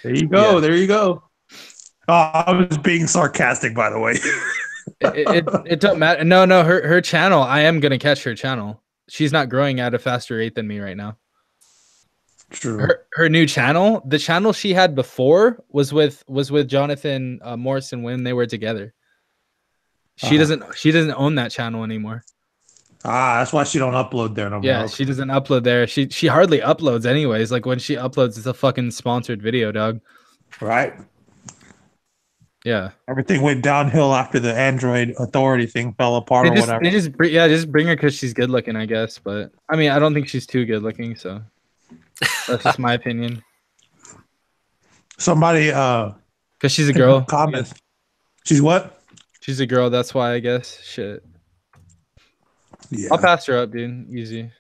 S2: There you go. Yeah. There you go. Oh, I was being sarcastic, by the way.
S3: it don't matter. No, her channel. I am gonna catch her channel. She's not growing at a faster rate than me right now.
S2: True.
S3: Her new channel, the channel she had before was with Jonathan Morrison when they were together. She doesn't own that channel anymore.
S2: That's why she don't upload there no more.
S3: Yeah, she doesn't upload there. She hardly uploads anyways. Like when she uploads, it's a fucking sponsored video, dog.
S2: Right.
S3: Yeah.
S2: Everything went downhill after the Android Authority thing fell apart or whatever.
S3: They just bring her because she's good looking, I guess. But I mean, I don't think she's too good looking, so that's just my opinion.
S2: Somebody
S3: because she's a girl.
S2: Comment. She's what?
S3: She's a girl, that's why, I guess. Shit. Yeah. I'll pass her up, dude. Easy.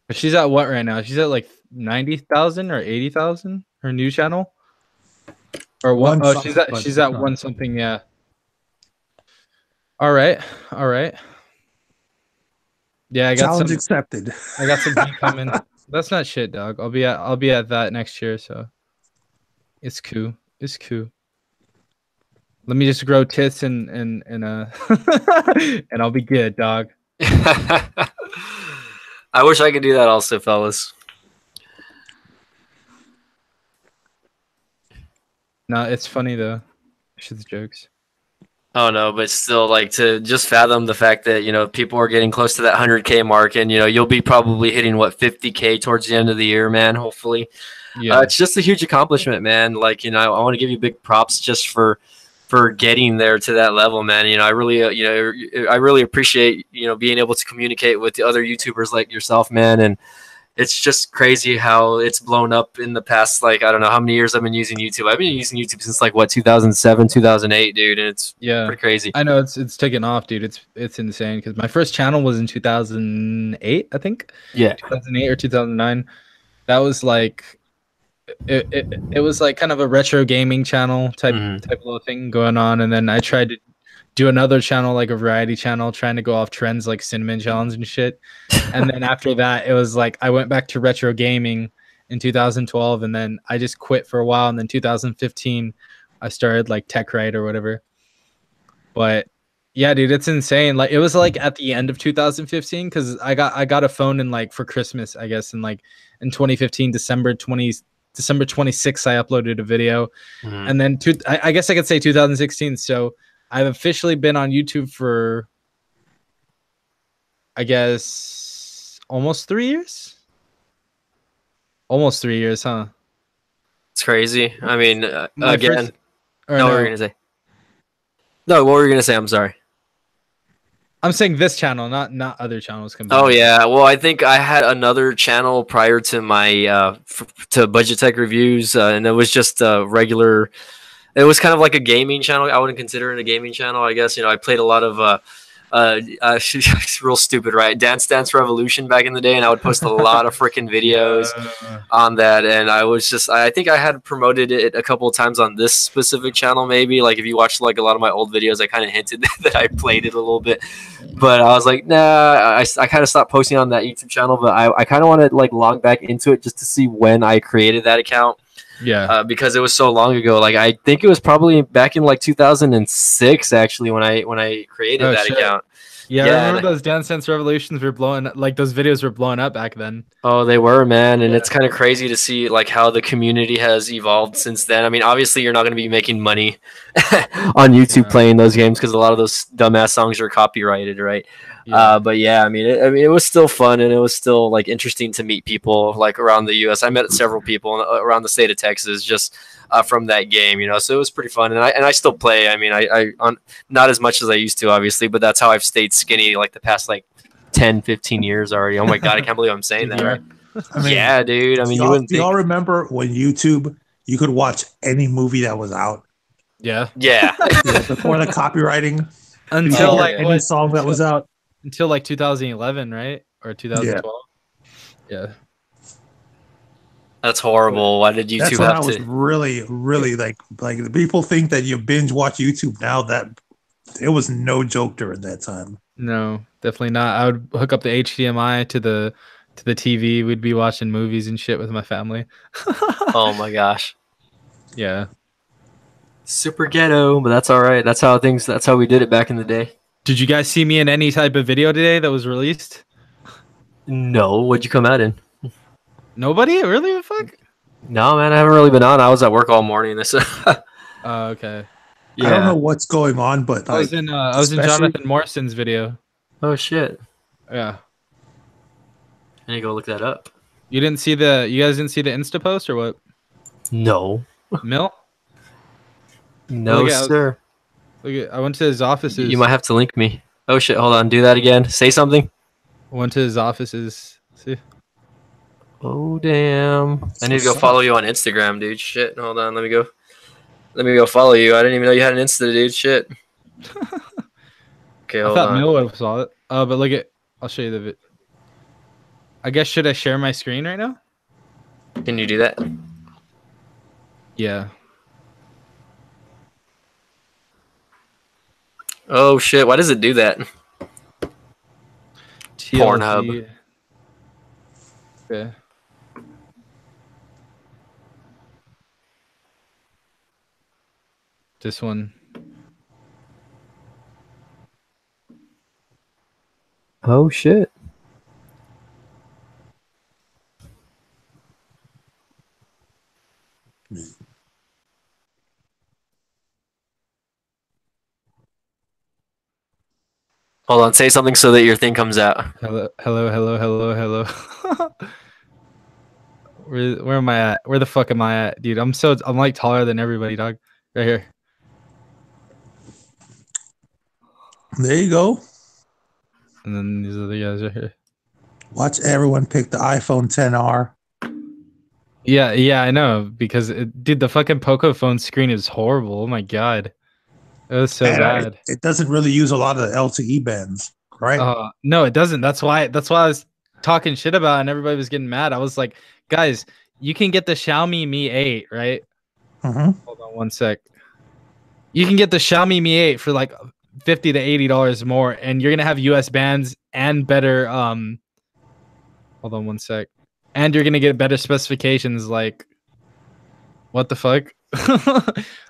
S3: But she's at what right now? She's at like 90,000 or 80,000. Her new channel, or what? Oh, she's at one something. Yeah. All right. Yeah, I got
S2: challenge accepted.
S3: I got some heat coming. That's not shit, dog. I'll be at that next year, so it's cool. It's cool. Let me just grow tits and and I'll be good, dog.
S1: I wish I could do that also, fellas.
S3: No, it's funny though. Shit's jokes.
S1: Oh no, but still, like, to just fathom the fact that people are getting close to that 100K mark, and you'll be probably hitting 50K towards the end of the year, man. Hopefully, yeah. It's just a huge accomplishment, man. Like I want to give you big props just for getting there to that level, man. I really appreciate being able to communicate with the other YouTubers like yourself, man. And it's just crazy how it's blown up in the past, like, I don't know how many years I've been using YouTube. I've been using YouTube since like 2007, 2008, dude, and it's pretty crazy.
S3: I know it's taken off, dude. It's insane because my first channel was in 2008, I think.
S1: Yeah,
S3: 2008 or 2009. That was like it was like kind of a retro gaming channel type little thing going on, and then I tried to do another channel, like a variety channel, trying to go off trends like cinnamon challenge and shit. And then after that, it was like I went back to retro gaming in 2012, and then I just quit for a while. And then 2015, I started like Tech Right or whatever. But yeah, dude, it's insane. Like it was like at the end of 2015 because I got a phone in like for Christmas, I guess, in 2015, December 26th, I uploaded a video, and then I guess I could say 2016. So I've officially been on YouTube for, I guess, almost 3 years. Almost 3 years, huh?
S1: It's crazy. I mean, again, what were you gonna say? No, what were you gonna say? I'm sorry.
S3: I'm saying this channel, not other channels combined.
S1: Oh yeah, well I think I had another channel prior to my to BudgeTech reviews, and it was just regular. It was kind of like a gaming channel. I wouldn't consider it a gaming channel. I guess I played a lot of it's real stupid, right? Dance Revolution back in the day, and I would post a lot of freaking videos on that. And I think I had promoted it a couple of times on this specific channel. Maybe like if you watched like a lot of my old videos, I kind of hinted that I played it a little bit. But I was like, nah, I kind of stopped posting on that YouTube channel. But I kind of want to like log back into it just to see when I created that account.
S3: Yeah,
S1: because it was so long ago. Like I think it was probably back in like 2006 actually when I created that account.
S3: Yeah, I remember those Dance Revolutions were blowing, like those videos were blowing up back then.
S1: Oh, they were, man, and it's kind of crazy to see like how the community has evolved since then. I mean, obviously you're not going to be making money on YouTube playing those games because a lot of those dumbass songs are copyrighted, right? Yeah. But yeah, I mean, it was still fun, and it was still like interesting to meet people like around the U.S. I met several people around the state of Texas just from that game, so it was pretty fun. And I still play. I mean, I not as much as I used to, obviously, but that's how I've stayed skinny like the past like 10, 15 years already. Oh my god, I can't believe I'm saying that. Right? I mean, yeah, dude. I mean, you wouldn't.
S2: Do y'all remember when YouTube you could watch any movie that was out?
S3: Yeah.
S2: Before the copywriting,
S3: until like
S2: any song that was out.
S3: Until like 2011, right? Or 2012. Yeah.
S1: That's horrible. Why did YouTube
S2: That's when I was really like people think that you binge watch YouTube now. That it was no joke during that time.
S3: No, definitely not. I would hook up the HDMI to the TV. We'd be watching movies and shit with my family.
S1: Oh my gosh.
S3: Yeah.
S1: Super ghetto, but that's all right. That's how we did it back in the day.
S3: Did you guys see me in any type of video today that was released?
S1: No. What'd you come out in?
S3: Nobody? Really? What the fuck?
S1: No, man. I haven't really been on. I was at work all morning.
S3: Okay.
S2: Yeah. I don't know what's going on, but
S3: I was in Jonathan Morrison's video.
S1: Oh shit.
S3: Yeah.
S1: I need to go look that up.
S3: You guys didn't see the Insta post or what?
S1: No.
S3: Mill?
S1: No, sir.
S3: I went to his offices.
S1: You might have to link me. Oh shit, hold on. Do that again. Say something.
S3: I went to his offices. See?
S1: Oh damn. I need to go follow you on Instagram, dude. Shit. Hold on. Let me go follow you. I didn't even know you had an Insta, dude. Shit. Okay, hold on. I thought
S3: Mill saw it. Oh, but look at. I'll show you the vid. I guess should I share my screen right now?
S1: Can you do that?
S3: Yeah.
S1: Oh shit! Why does it do that? Pornhub.
S3: Okay. This one.
S1: Oh shit. Hold on, say something so that your thing comes out.
S3: Hello. Where am I at? Where the fuck am I at, dude? I'm like taller than everybody, dog. Right here.
S2: There you go.
S3: And then these other guys right here.
S2: Watch everyone pick the iPhone XR.
S3: Yeah, I know because dude, the fucking Poco phone screen is horrible. Oh my god. It was so bad.
S2: It doesn't really use a lot of the LTE bands, right?
S3: No, it doesn't. That's why I was talking shit about it and everybody was getting mad. I was like, guys, you can get the Xiaomi Mi 8, right? Hold on one sec. You can get the Xiaomi Mi 8 for like $50 to $80 more, and you're gonna have US bands and better hold on one sec. And you're gonna get better specifications. Like, what the fuck?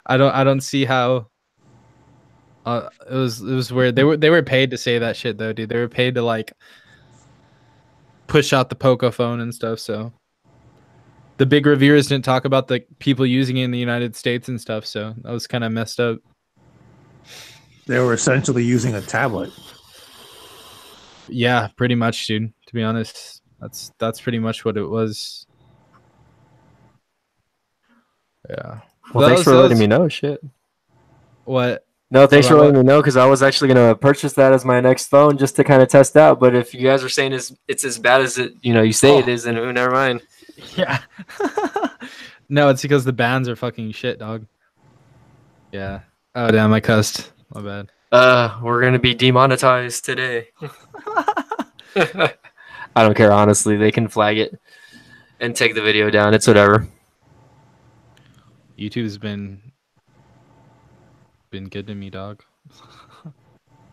S3: I don't see how. It was weird. They were paid to say that shit though, dude. They were paid to like push out the Poco phone and stuff. So the big reviewers didn't talk about the people using it in the United States and stuff. So that was kind of messed up.
S2: They were essentially using a tablet.
S3: Yeah, pretty much, dude. To be honest, that's pretty much what it was. Yeah.
S1: Well, thanks for letting me know. Shit.
S3: What?
S1: No, thanks for letting me know because I was actually gonna purchase that as my next phone just to kind of test out. But if you guys are saying it's as bad as you say it is, then never mind.
S3: Yeah. No, it's because the bands are fucking shit, dog. Yeah. Oh damn, I cussed. My bad.
S1: We're gonna be demonetized today. I don't care, honestly. They can flag it and take the video down. It's whatever.
S3: YouTube's been good to me, dog.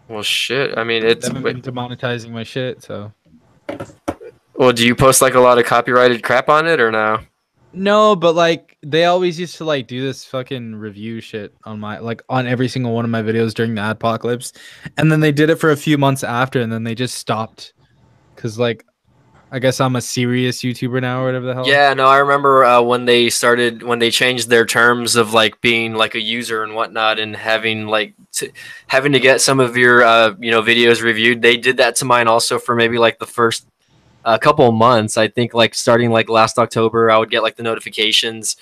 S1: Well, shit. I mean,
S3: They haven't been demonetizing my shit, so.
S1: Well, do you post like a lot of copyrighted crap on it or no?
S3: No, but like they always used to like do this fucking review shit on my on every single one of my videos during the adpocalypse, and then they did it for a few months after, and then they just stopped because like I guess I'm a serious YouTuber now or whatever the hell.
S1: Yeah, no, I remember when they changed their terms of like being like a user and whatnot, and having having to get some of your videos reviewed. They did that to mine also for maybe like the first a couple of months. I think like starting like last October, I would get like the notifications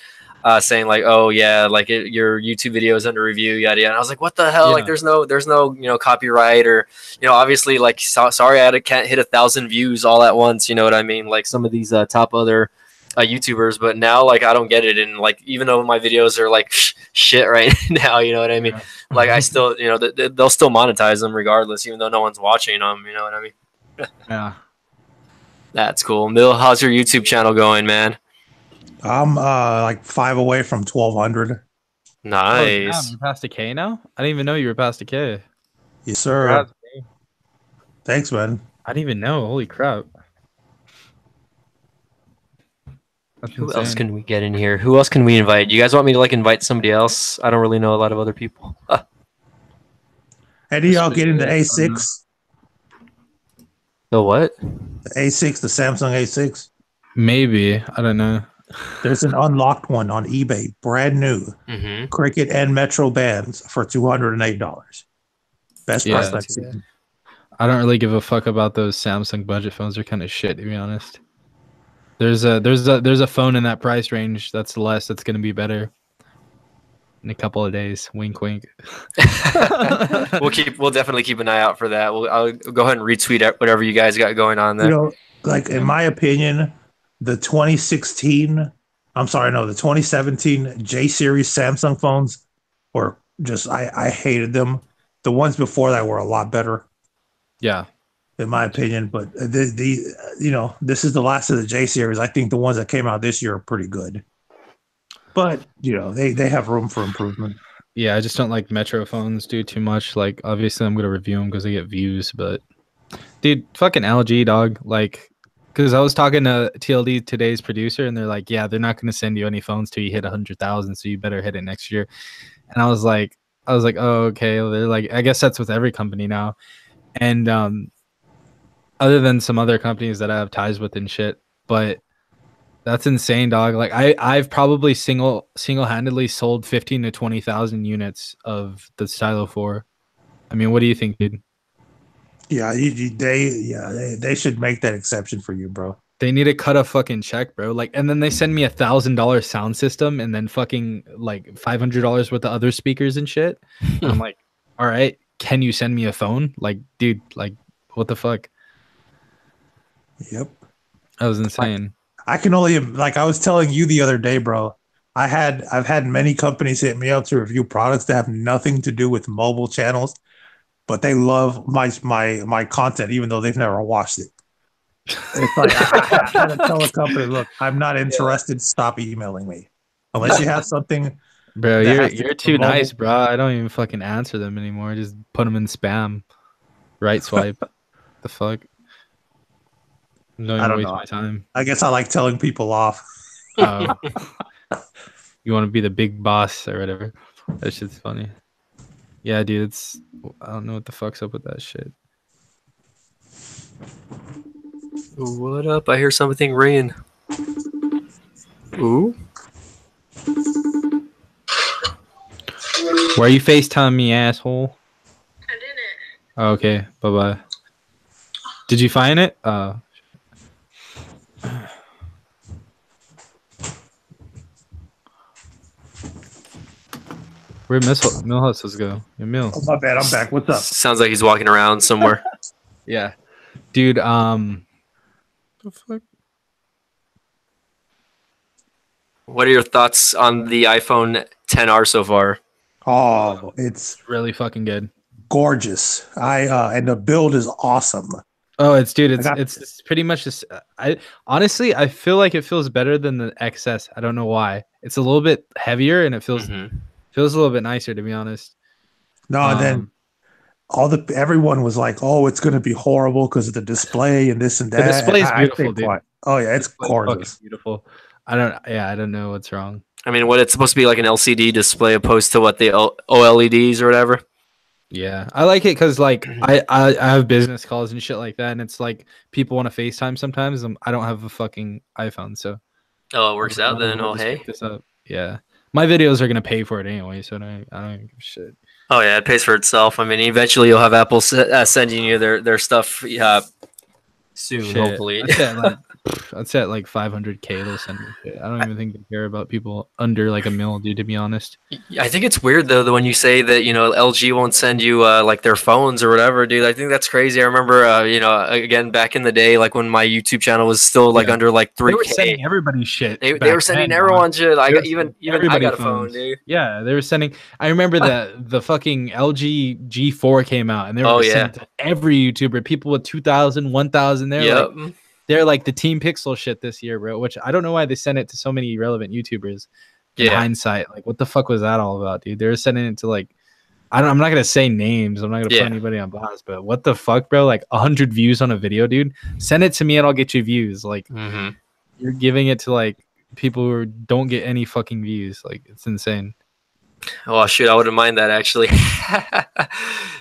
S1: saying like, oh yeah, like your YouTube video is under review, yada yada. And I was like, what the hell?
S3: Yeah.
S1: Like there's no copyright or obviously like sorry I can't hit 1,000 views all at once. You know what I mean? Like some of these top other YouTubers, but now like I don't get it. And like even though my videos are like shit right now, you know what I mean? Yeah. Like I still they'll still monetize them regardless, even though no one's watching them. You know what I mean?
S3: Yeah.
S1: That's cool. Mill, how's your YouTube channel going, man?
S2: I'm like 5 away from 1,200.
S1: Nice.
S3: Oh, you're past a K now? I didn't even know you were past a K.
S2: Yes, sir. Thanks, man.
S3: I didn't even know. Holy crap.
S1: That's Who insane. Else can we get in here? Who else can we invite? You guys want me to like invite somebody else? I don't really know a lot of other people.
S2: Hey, do y'all get into A6?
S1: The what?
S2: The A6, the Samsung A6.
S3: Maybe. I don't know.
S2: There's an unlocked one on eBay, brand new.
S1: Mm-hmm.
S2: Cricket and Metro bands for $208. Best price I've seen.
S3: I don't really give a fuck about those Samsung budget phones. They're kind of shit, to be honest. There's a phone in that price range that's less that's gonna be better in a couple of days. Wink, wink.
S1: We'll definitely keep an eye out for that. I'll go ahead and retweet whatever you guys got going on there.
S2: Like in my opinion, the 2017 J series Samsung phones were just I hated them. The ones before that were a lot better.
S3: Yeah.
S2: In my opinion, but this is the last of the J series. I think the ones that came out this year are pretty good. But, they have room for improvement.
S3: Yeah, I just don't like Metro phones, dude, too much. Like, obviously, I'm going to review them because they get views, but... Dude, fucking LG, dog. Like, because I was talking to TLD, today's producer, and they're like, yeah, they're not going to send you any phones till you hit 100,000, so you better hit it next year. And I was like, oh, okay. They're like, I guess that's with every company now. And other than some other companies that I have ties with and shit, but... That's insane, dog. Like I've probably single-handedly sold 15 to 20,000 units of the Stylo 4. I mean, what do you think, dude?
S2: Yeah, they should make that exception for you, bro.
S3: They need to cut a fucking check, bro. Like, and then they send me $1,000 sound system and then fucking like $500 worth of other speakers and shit. And I'm like, all right, can you send me a phone? Like, dude, like, what the fuck?
S2: Yep,
S3: that was insane.
S2: I can only, like I was telling you the other day, bro, I've had many companies hit me up to review products that have nothing to do with mobile channels, but they love my content, even though they've never watched it. It's like, I had to tell a company, look, I'm not interested. Stop emailing me. Unless you have something.
S3: Bro, you're too nice, bro. I don't even fucking answer them anymore. Just put them in spam. Right swipe. The fuck? I don't waste my time.
S2: I guess I like telling people off.
S3: You want to be the big boss or whatever. That shit's funny. Yeah, dude. I don't know what the fuck's up with that shit.
S1: What up? I hear something ringing. Ooh.
S3: Why are you FaceTime me, asshole?
S4: I didn't.
S3: Oh, okay. Bye-bye. Did you find it? Where'd Millhouses go? Your Mill.
S2: Oh, my bad. I'm back. What's up?
S1: Sounds like he's walking around somewhere.
S3: Yeah, dude. The fuck?
S1: What are your thoughts on the iPhone XR so far?
S2: Oh, it's
S3: Really fucking good.
S2: gorgeous. And the build is awesome.
S3: Oh, it's pretty much just. I honestly, I feel like it feels better than the XS. I don't know why. It's a little bit heavier and it feels a little bit nicer, to be honest.
S2: No, and then everyone was like, "Oh, it's going to be horrible because of the display and this and that."
S3: The display is beautiful,
S2: dude.
S3: dude.
S2: Oh yeah, it's gorgeous.
S3: Beautiful. I don't know what's wrong.
S1: I mean, what it's supposed to be like an LCD display opposed to what the OLEDs or whatever.
S3: Yeah, I like it because like I have business calls and shit like that, and it's like people want to FaceTime sometimes. I don't have a fucking iPhone, so
S1: it works out then. Oh hey,
S3: this up. Yeah, my videos are gonna pay for it anyway, so I don't give a shit.
S1: Oh yeah, it pays for itself. I mean, eventually you'll have Apple sending you their stuff soon,
S3: Shit.
S1: hopefully.
S3: I'd say at like 500K they'll send me shit. I don't even think they care about people under like a mil, dude, to be honest.
S1: I think it's weird though that when you say that, LG won't send you like their phones or whatever, dude. I think that's crazy. I remember again back in the day, like when my YouTube channel was still like under like 3K.
S3: They were sending everybody shit.
S1: They were sending everyone shit. I got a phone, dude.
S3: Yeah, they were sending. I remember the fucking LG G4 came out and they were sending to every YouTuber, people with 2,000, 1,000. They're like the Team Pixel shit this year, bro. Which I don't know why they sent it to so many relevant YouTubers. In hindsight, like what the fuck was that all about, dude? They were sending it to like, I'm not gonna say names. I'm not gonna put anybody on blast, but what the fuck, bro? Like 100 views on a video, dude. Send it to me and I'll get you views. Like you're giving it to like people who don't get any fucking views. Like it's insane.
S1: Oh shoot, I wouldn't mind that actually.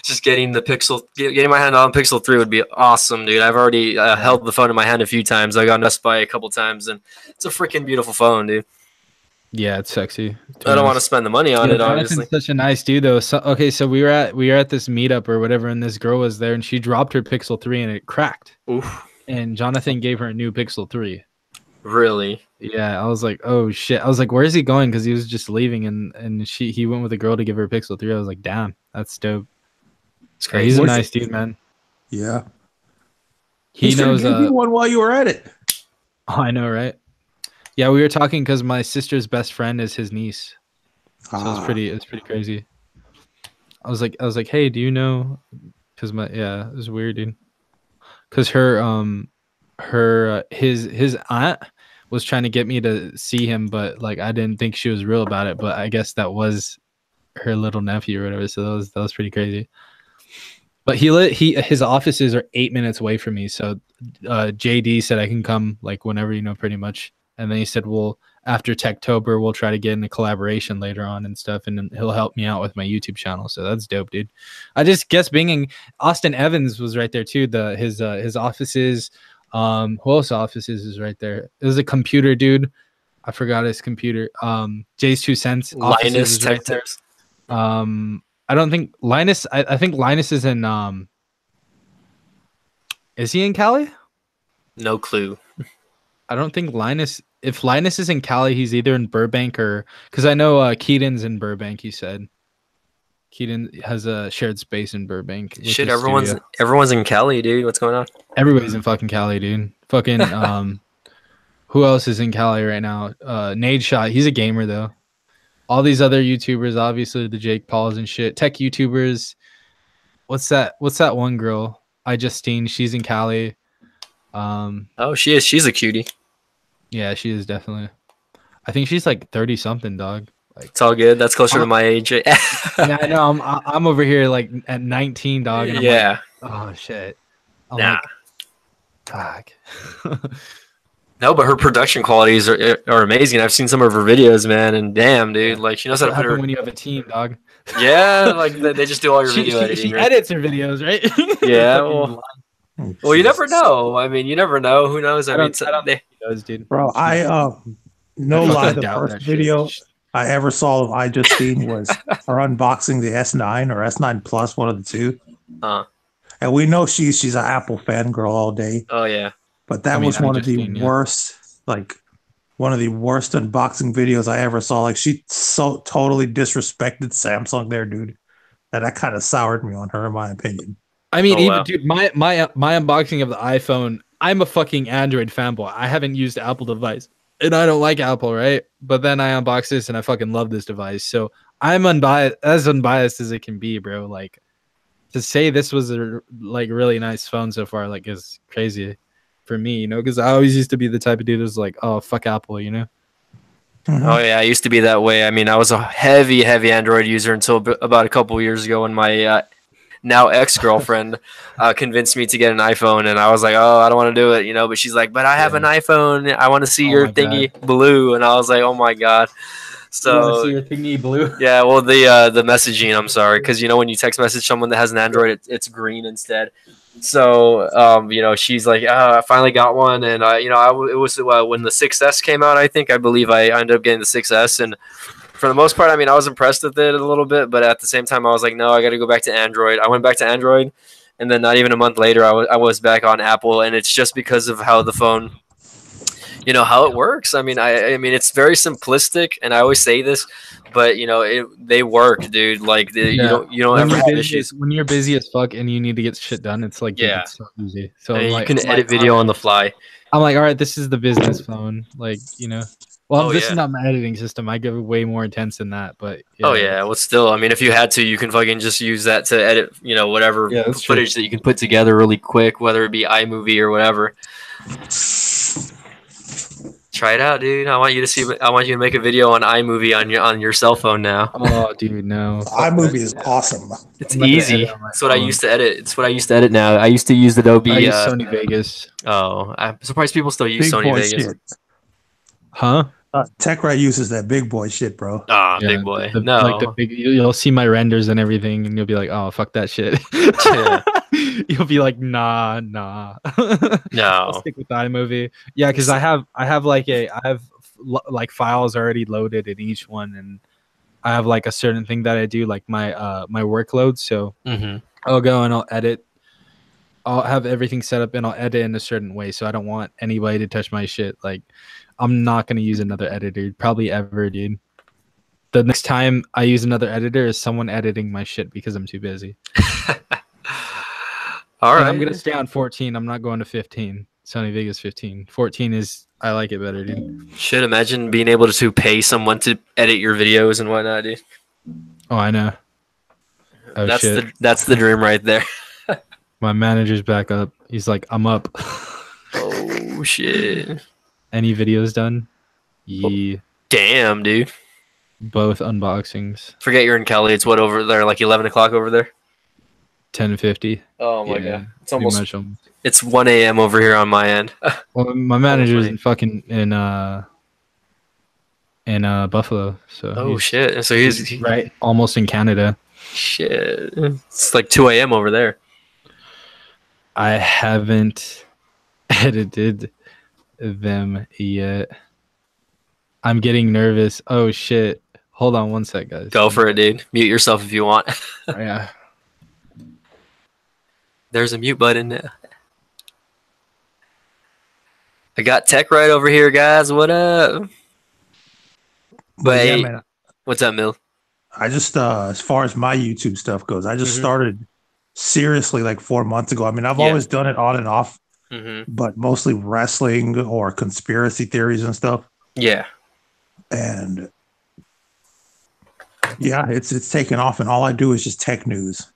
S1: Just getting my hand on Pixel 3 would be awesome, dude. I've already held the phone in my hand a few times. I got Best Buy a couple times, and it's a freaking beautiful phone, dude.
S3: Yeah, it's sexy.
S1: I don't want to spend the money on it, obviously.
S3: Such a nice dude, though. So we were at this meetup or whatever, and this girl was there, and she dropped her Pixel 3, and it cracked.
S1: Oof.
S3: And Jonathan gave her a new Pixel 3.
S1: Really?
S3: Yeah, I was like, oh shit. I was like, where is he going? Because he was just leaving, and he went with a girl to give her a Pixel 3. I was like, damn, that's dope.
S1: It's crazy.
S3: He's a nice dude, man.
S2: Yeah.
S3: He knows.
S2: Give you one while you were at it.
S3: Oh, I know, right? Yeah, we were talking because my sister's best friend is his niece, so it's pretty crazy. I was like, hey, do you know? Because it was weird, dude. Because his aunt was trying to get me to see him, but like I didn't think she was real about it. But I guess that was her little nephew or whatever. So that was pretty crazy. But his offices are 8 minutes away from me. So JD said I can come like whenever, pretty much. And then he said, well, after Techtober, we'll try to get in a collaboration later on and stuff. And then he'll help me out with my YouTube channel. So that's dope, dude. I just guess Austin Evans was right there too. His offices. Who else offices is right there? It was a computer dude. I forgot his computer. Jay's 2 cents.
S1: Linus
S3: is right there. I don't think Linus. I think Linus is in. Is he in Cali?
S1: No clue.
S3: I don't think Linus. If Linus is in Cali, he's either in Burbank or because I know Keaton's in Burbank. He said Keaton has a shared space in Burbank.
S1: Shit, everyone's in Cali, dude. What's going on?
S3: Everybody's in fucking Cali, dude. Fucking who else is in Cali right now? Nade Shot. He's a gamer though. All these other YouTubers, obviously the Jake Pauls and shit. Tech YouTubers. What's that one girl? Justine. She's in Cali.
S1: Oh, she is. She's a cutie.
S3: Yeah, she is definitely. I think she's like 30 something, dog. Like,
S1: it's all good. That's closer to my age.
S3: Yeah, I know. I'm over here like at 19, dog. And I'm like, oh shit. Like, fuck.
S1: No, but her production qualities are amazing. I've seen some of her videos, man, and damn, dude, like she knows how to put her.
S3: When you have a team, dog.
S1: Yeah, like they just do all your video editing.
S3: She edits her videos, right?
S1: Yeah. Well, you never know. I mean, you never know. Who knows? I don't think
S3: he does, dude.
S2: Bro, no lie, the first video I ever saw of iJustine was her unboxing the S9 or S9 Plus, one of the two. And we know she's an Apple fangirl all day.
S1: Oh yeah.
S2: But that was one of the worst, like, one of the worst unboxing videos I ever saw. Like she so totally disrespected Samsung there, dude. That kind of soured me on her, in my opinion.
S3: I mean, even dude, my unboxing of the iPhone, I'm a fucking Android fanboy. I haven't used Apple device, and I don't like Apple, right? But then I unbox this, and I fucking love this device. So I'm unbiased as it can be, bro. Like to say this was a like really nice phone so far, like is crazy for me, you know? Because I always used to be the type of dude who's like, oh fuck Apple, you know?
S1: Oh yeah, I used to be that way. I mean, I was a heavy Android user until about a couple years ago when my now ex-girlfriend convinced me to get an iPhone, and I was like, oh, I don't want to do it, you know. But she's like, but I have an iPhone. I want to see your thingy blue, and I was like, oh my god. So
S3: you want to see your thingy blue?
S1: Yeah, well, the messaging. I'm sorry, because you know when you text message someone that has an Android, it's green instead. So, you know, she's like, oh, I finally got one, and you know, it was when the 6S came out. I believe I ended up getting the 6S, and for the most part, I mean, I was impressed with it a little bit, but at the same time, I was like, no, I got to go back to Android. I went back to Android, and then not even a month later, I was back on Apple, and it's just because of how the phone, you know, how it works. I mean, I mean, it's very simplistic, and I always say this, but you know, they work, dude. Like you don't ever have issues
S3: when you're busy as fuck and you need to get shit done. It's like, dude, it's so easy. So
S1: I mean,
S3: like,
S1: you can edit video on the fly.
S3: I'm like, all right, this is the business phone, like, you know. Well, this is not my editing system. I go way more intense than that, but yeah.
S1: Oh yeah, well, still, I mean, if you had to, you can fucking just use that to edit, you know, whatever footage that you can put together really quick, whether it be iMovie or whatever. Try it out, dude. I want you to make a video on iMovie on your cell phone now.
S3: Oh, dude, no.
S2: iMovie is awesome.
S1: It's easy. It's what I used to edit. It's what I used to edit now. I used to use Adobe.
S3: I use Sony Vegas.
S1: Oh, I'm surprised people still use Sony Vegas.
S2: Shit.
S3: Huh?
S2: TechRite uses that big boy shit, bro.
S1: Big boy. No,
S3: like the big. You'll see my renders and everything, and you'll be like, "Oh, fuck that shit."
S1: Yeah.
S3: You'll be like, "Nah."
S1: No,
S3: I'll stick with iMovie. Yeah, because I have like files already loaded in each one, and I have like a certain thing that I do, like my my workload. So I'll go and I'll edit. I'll have everything set up and I'll edit in a certain way, so I don't want anybody to touch my shit. Like, I'm not gonna use another editor, probably ever, dude. The next time I use another editor is someone editing my shit because I'm too busy.
S1: All right,
S3: and I'm gonna stay on 14. I'm not going to 15. Sony Vegas 15. 14 is, I like it better, dude.
S1: Should imagine being able to pay someone to edit your videos and whatnot, dude.
S3: Oh, I know. Oh,
S1: that's the dream right there.
S3: My manager's back up. He's like, I'm up.
S1: Oh shit.
S3: Any videos done? Yeah.
S1: Damn, dude.
S3: Both unboxings.
S1: Forget you're in Cali. It's what over there? Like 11 o'clock over there?
S3: 10:50.
S1: Oh my god. It's almost. It's 1 a.m. over here on my end.
S3: Well, my manager's in fucking in Buffalo. So.
S1: Oh shit. So he's
S3: right, almost in Canada.
S1: Shit. It's like 2 a.m. over there.
S3: I haven't edited them yet. I'm getting nervous. Oh shit. Hold on one sec, guys.
S1: Go for it, dude. Mute yourself if you want.
S3: Yeah.
S1: There's a mute button now. I got TechRite over here, guys. What up? But
S2: yeah,
S1: hey,
S2: man.
S1: What's up, Mill?
S2: I just as far as my YouTube stuff goes, I just started seriously like 4 months ago. I mean, I've always done it on and off, but mostly wrestling or conspiracy theories and stuff.
S1: Yeah.
S2: And yeah, it's taken off, and all I do is just tech news.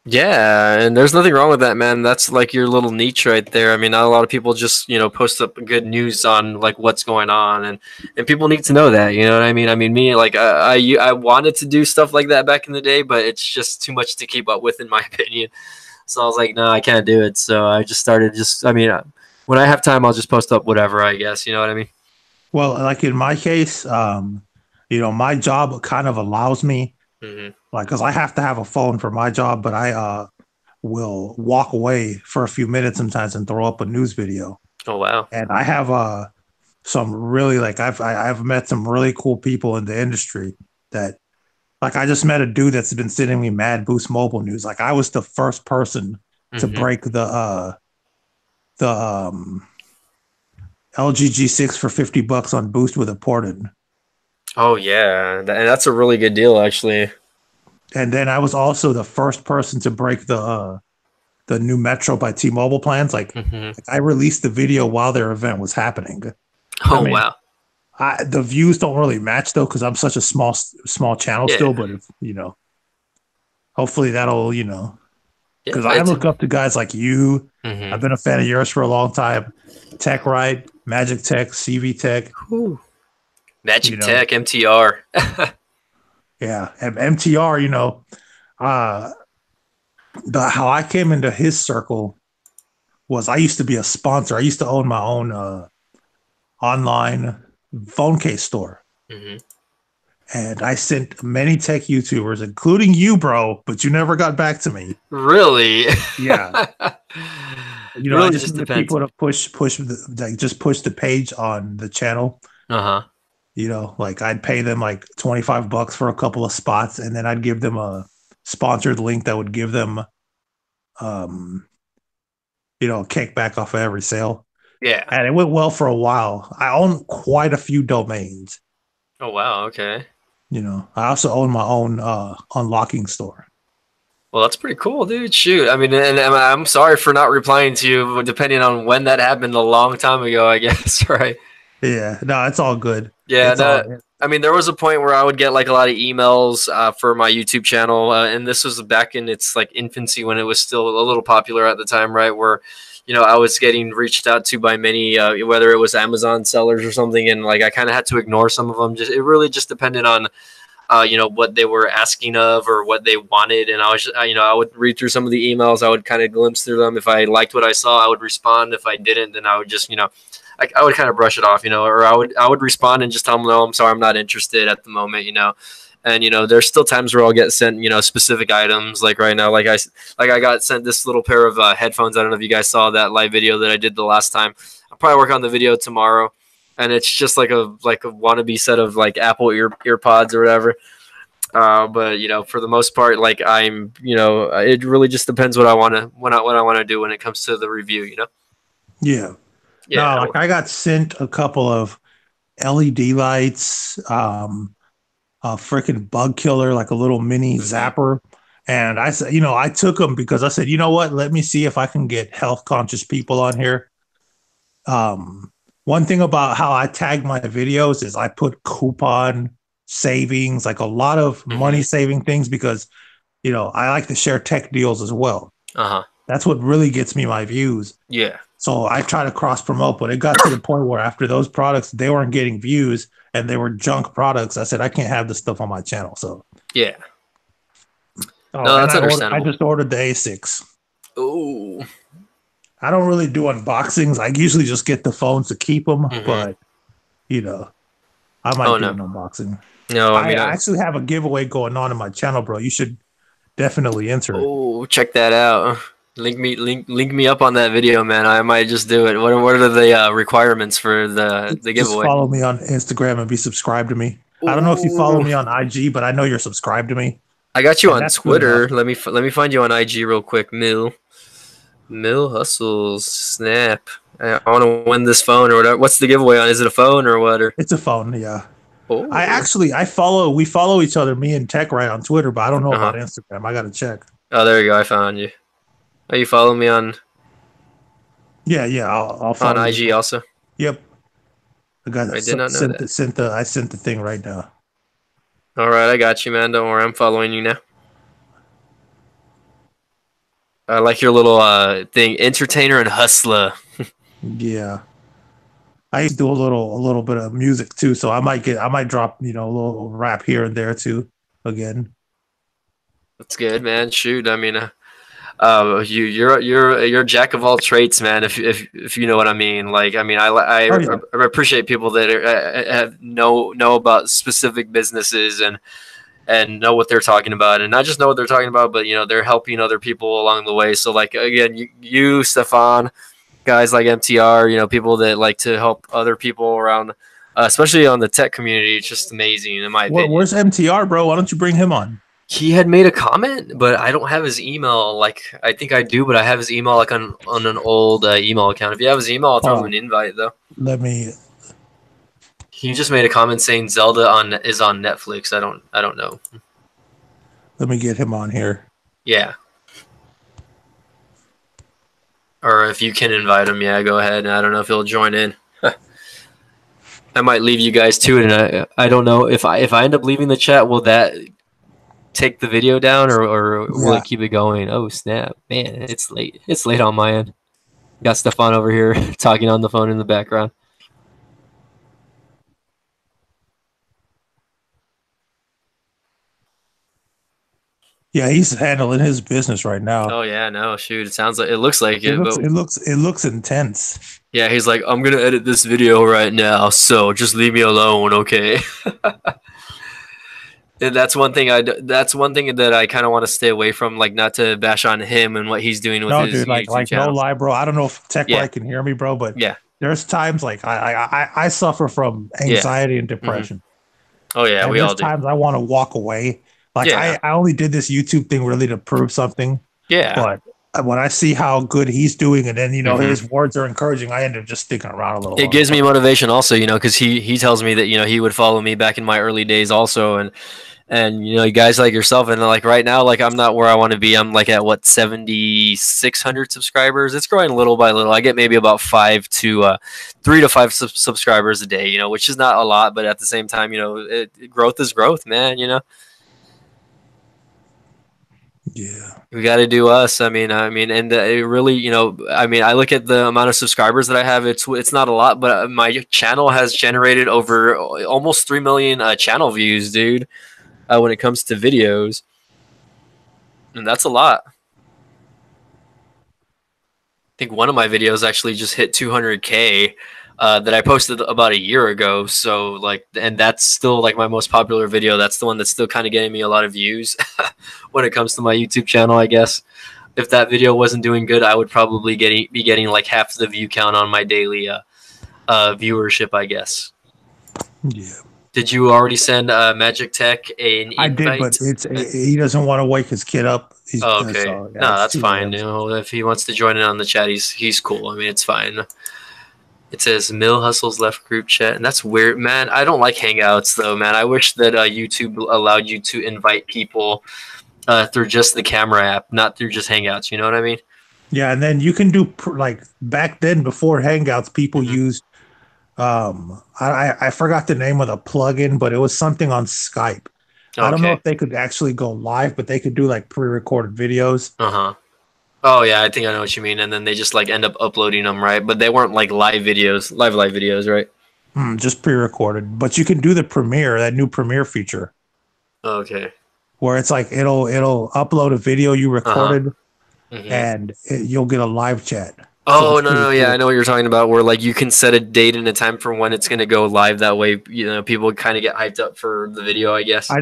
S1: Yeah, and there's nothing wrong with that, man. That's like your little niche right there. I mean, not a lot of people just, you know, post up good news on like what's going on, and people need to know that, you know what I mean? I mean, me, like I wanted to do stuff like that back in the day, but it's just too much to keep up with, in my opinion. So I was like, no, I can't do it. So I just started I mean, when I have time, I'll just post up whatever, I guess. You know what I mean?
S2: Well, like in my case, you know, my job kind of allows me, like, because I have to have a phone for my job, but I will walk away for a few minutes sometimes and throw up a news video.
S1: Oh wow!
S2: And I have some really, like, I've met some really cool people in the industry that, like, I just met a dude that's been sending me mad Boost Mobile news. Like, I was the first person to break the LG G6 for $50 on Boost with a port in.
S1: Oh yeah, and that's a really good deal actually.
S2: And then I was also the first person to break the new Metro by T-Mobile plans. Like I released the video while their event was happening.
S1: Oh, I mean, wow.
S2: The views don't really match though, because I'm such a small channel still. But if hopefully that'll because I look up to guys like you. I've been a fan of yours for a long time. Tech Ride, Magic Tech, CV Tech,
S1: Magic Tech, MTR.
S2: Yeah, and MTR. How I came into his circle was I used to be a sponsor. I used to own my own online phone case store. And I sent many tech YouTubers, including you, bro, but you never got back to me.
S1: Really?
S2: Yeah. Really I just need people to push the page on the channel. Like I'd pay them like $25 for a couple of spots, and then I'd give them a sponsored link that would give them a kickback off of every sale.
S1: Yeah.
S2: And it went well for a while. I own quite a few domains.
S1: Oh wow, okay.
S2: I also own my own unlocking store.
S1: Well, that's pretty cool, dude. Shoot. I mean, and I'm sorry for not replying to you, depending on when that happened a long time ago, I guess, right?
S2: Yeah, no, it's all good.
S1: Yeah, I mean, there was a point where I would get like a lot of emails for my YouTube channel, and this was back in its like infancy when it was still a little popular at the time, right? Where, I was getting reached out to by many, whether it was Amazon sellers or something, and like I kind of had to ignore some of them. It really just depended on, what they were asking of or what they wanted, and I was, I would read through some of the emails. I would kind of glimpse through them. If I liked what I saw, I would respond. If I didn't, then I would just, I would kind of brush it off, or I would respond and just tell them, no, I'm sorry, I'm not interested at the moment, And there's still times where I'll get sent, specific items. Like right now, like I got sent this little pair of headphones. I don't know if you guys saw that live video that I did the last time. I'll probably work on the video tomorrow, and it's just like a wannabe set of like Apple earpods or whatever. But for the most part, like I'm, it really just depends what I want to do when it comes to the review.
S2: Yeah. Yeah. No, like I got sent a couple of LED lights. A freaking bug killer, like a little mini zapper. And I said, I took them because I said, you know what? Let me see if I can get health conscious people on here. One thing about how I tag my videos is I put coupon savings, like a lot of money saving things, because, I like to share tech deals as well. That's what really gets me my views.
S1: Yeah.
S2: So I try to cross promote, but it got to the point where after those products, they weren't getting views and they were junk products. I said, I can't have this stuff on my channel. So
S1: yeah. No, that's understandable.
S2: I just ordered the A6.
S1: Ooh.
S2: I don't really do unboxings. I usually just get the phones to keep them, but I might do an unboxing.
S1: No, I mean,
S2: I actually have a giveaway going on in my channel, bro. You should definitely enter it.
S1: Oh, check that out. Link me up on that video, man. I might just do it. What are the requirements for the giveaway?
S2: Just follow me on Instagram and be subscribed to me. Ooh. I don't know if you follow me on IG, but I know you're subscribed to me.
S1: I got you on Twitter. Let me find you on IG real quick. Mill Hustles Snap. I want to win this phone or whatever. What's the giveaway on? Is it a phone or what?
S2: It's a phone, yeah. Oh. We follow each other, me and Tech Right on Twitter, but I don't know about Instagram. I gotta check.
S1: Oh, there you go. I found you. Are you following me on?
S2: Yeah. I'll follow
S1: on IG
S2: you.
S1: also.
S2: Yep.
S1: I did not know that.
S2: I sent the thing right now.
S1: All right, I got you, man. Don't worry, I'm following you now. I like your little thing, entertainer and hustler.
S2: Yeah. I used to do a little bit of music too, so I might drop, a little rap here and there too again.
S1: That's good, man. Shoot, I mean, you're a jack of all trades, man. If you know what I mean. Like, I mean, I appreciate people that know about specific businesses and know what they're talking about, and not just know what they're talking about, but they're helping other people along the way. So, like, again, you Stefan, guys like MTR, people that like to help other people around, especially on the tech community. It's just amazing in my opinion.
S2: Where's MTR, bro? Why don't you bring him on?
S1: He had made a comment, but I don't have his email. Like, I think I do, but I have his email like on an old email account. If you have his email, I'll throw him an invite though.
S2: Let me.
S1: He just made a comment saying Zelda is on Netflix. I don't know.
S2: Let me get him on here.
S1: Yeah. Or if you can invite him, yeah, go ahead. I don't know if he'll join in. I might leave you guys to it, and I don't know if I end up leaving the chat, will that take the video down or will it keep it going? Oh snap, man, it's late. It's late on my end. Got Stefan over here talking on the phone in the background.
S2: Yeah, he's handling his business right now.
S1: Oh yeah, no, shoot. It looks like it.
S2: It looks intense.
S1: Yeah, he's like, I'm gonna edit this video right now, so just leave me alone, okay? And that's one thing that I kind of want to stay away from, like not to bash on him and what he's doing with his YouTube channel.
S2: No lie, bro. I don't know if Tech Light can hear me, bro, but there's times like I suffer from anxiety and depression.
S1: Oh yeah,
S2: and
S1: we all do.
S2: There's times I want to walk away. Like I only did this YouTube thing really to prove something.
S1: Yeah.
S2: But when I see how good he's doing, and then his words are encouraging, I end up just sticking around a little.
S1: It gives me motivation also, because he tells me that he would follow me back in my early days also, and guys like yourself, and like right now, like I'm not where I want to be. I'm like at 7,600 subscribers. It's growing little by little. I get maybe about 3 to 5 subscribers a day, which is not a lot, but at the same time, growth is growth, man.
S2: Yeah,
S1: we got to do us. I mean, and it really, I look at the amount of subscribers that I have. It's not a lot, but my channel has generated over almost 3 million channel views, dude. When it comes to videos, and that's a lot. I think one of my videos actually just hit 200K that I posted about a year ago. So like, and that's still like my most popular video. That's the one that's still kind of getting me a lot of views when it comes to my YouTube channel. I guess if that video wasn't doing good, I would probably be getting like half the view count on my daily viewership, I guess.
S2: Yeah.
S1: Did you already send BudgeTech an invite?
S2: I did, but he doesn't want to wake his kid up.
S1: Okay. No, that's fine. If he wants to join in on the chat, he's cool. I mean, it's fine. It says Mill Hustles left group chat, and that's weird, man. I don't like Hangouts though, man. I wish that YouTube allowed you to invite people through just the camera app, not through just Hangouts. You know what I mean?
S2: Yeah, and then you can do like back then before Hangouts, people used. I forgot the name of the plugin, but it was something on Skype. Okay. I don't know if they could actually go live, but they could do like pre-recorded videos.
S1: Oh yeah, I think I know what you mean. And then they just like end up uploading them, right? But they weren't like live videos, right?
S2: Just pre-recorded. But you can do the Premiere, that new Premiere feature.
S1: Okay.
S2: Where it's like it'll upload a video you recorded, and you'll get a live chat.
S1: Oh, no, yeah, I know what you're talking about, where like you can set a date and a time for when it's going to go live. That way, people kind of get hyped up for the video, I guess.
S2: I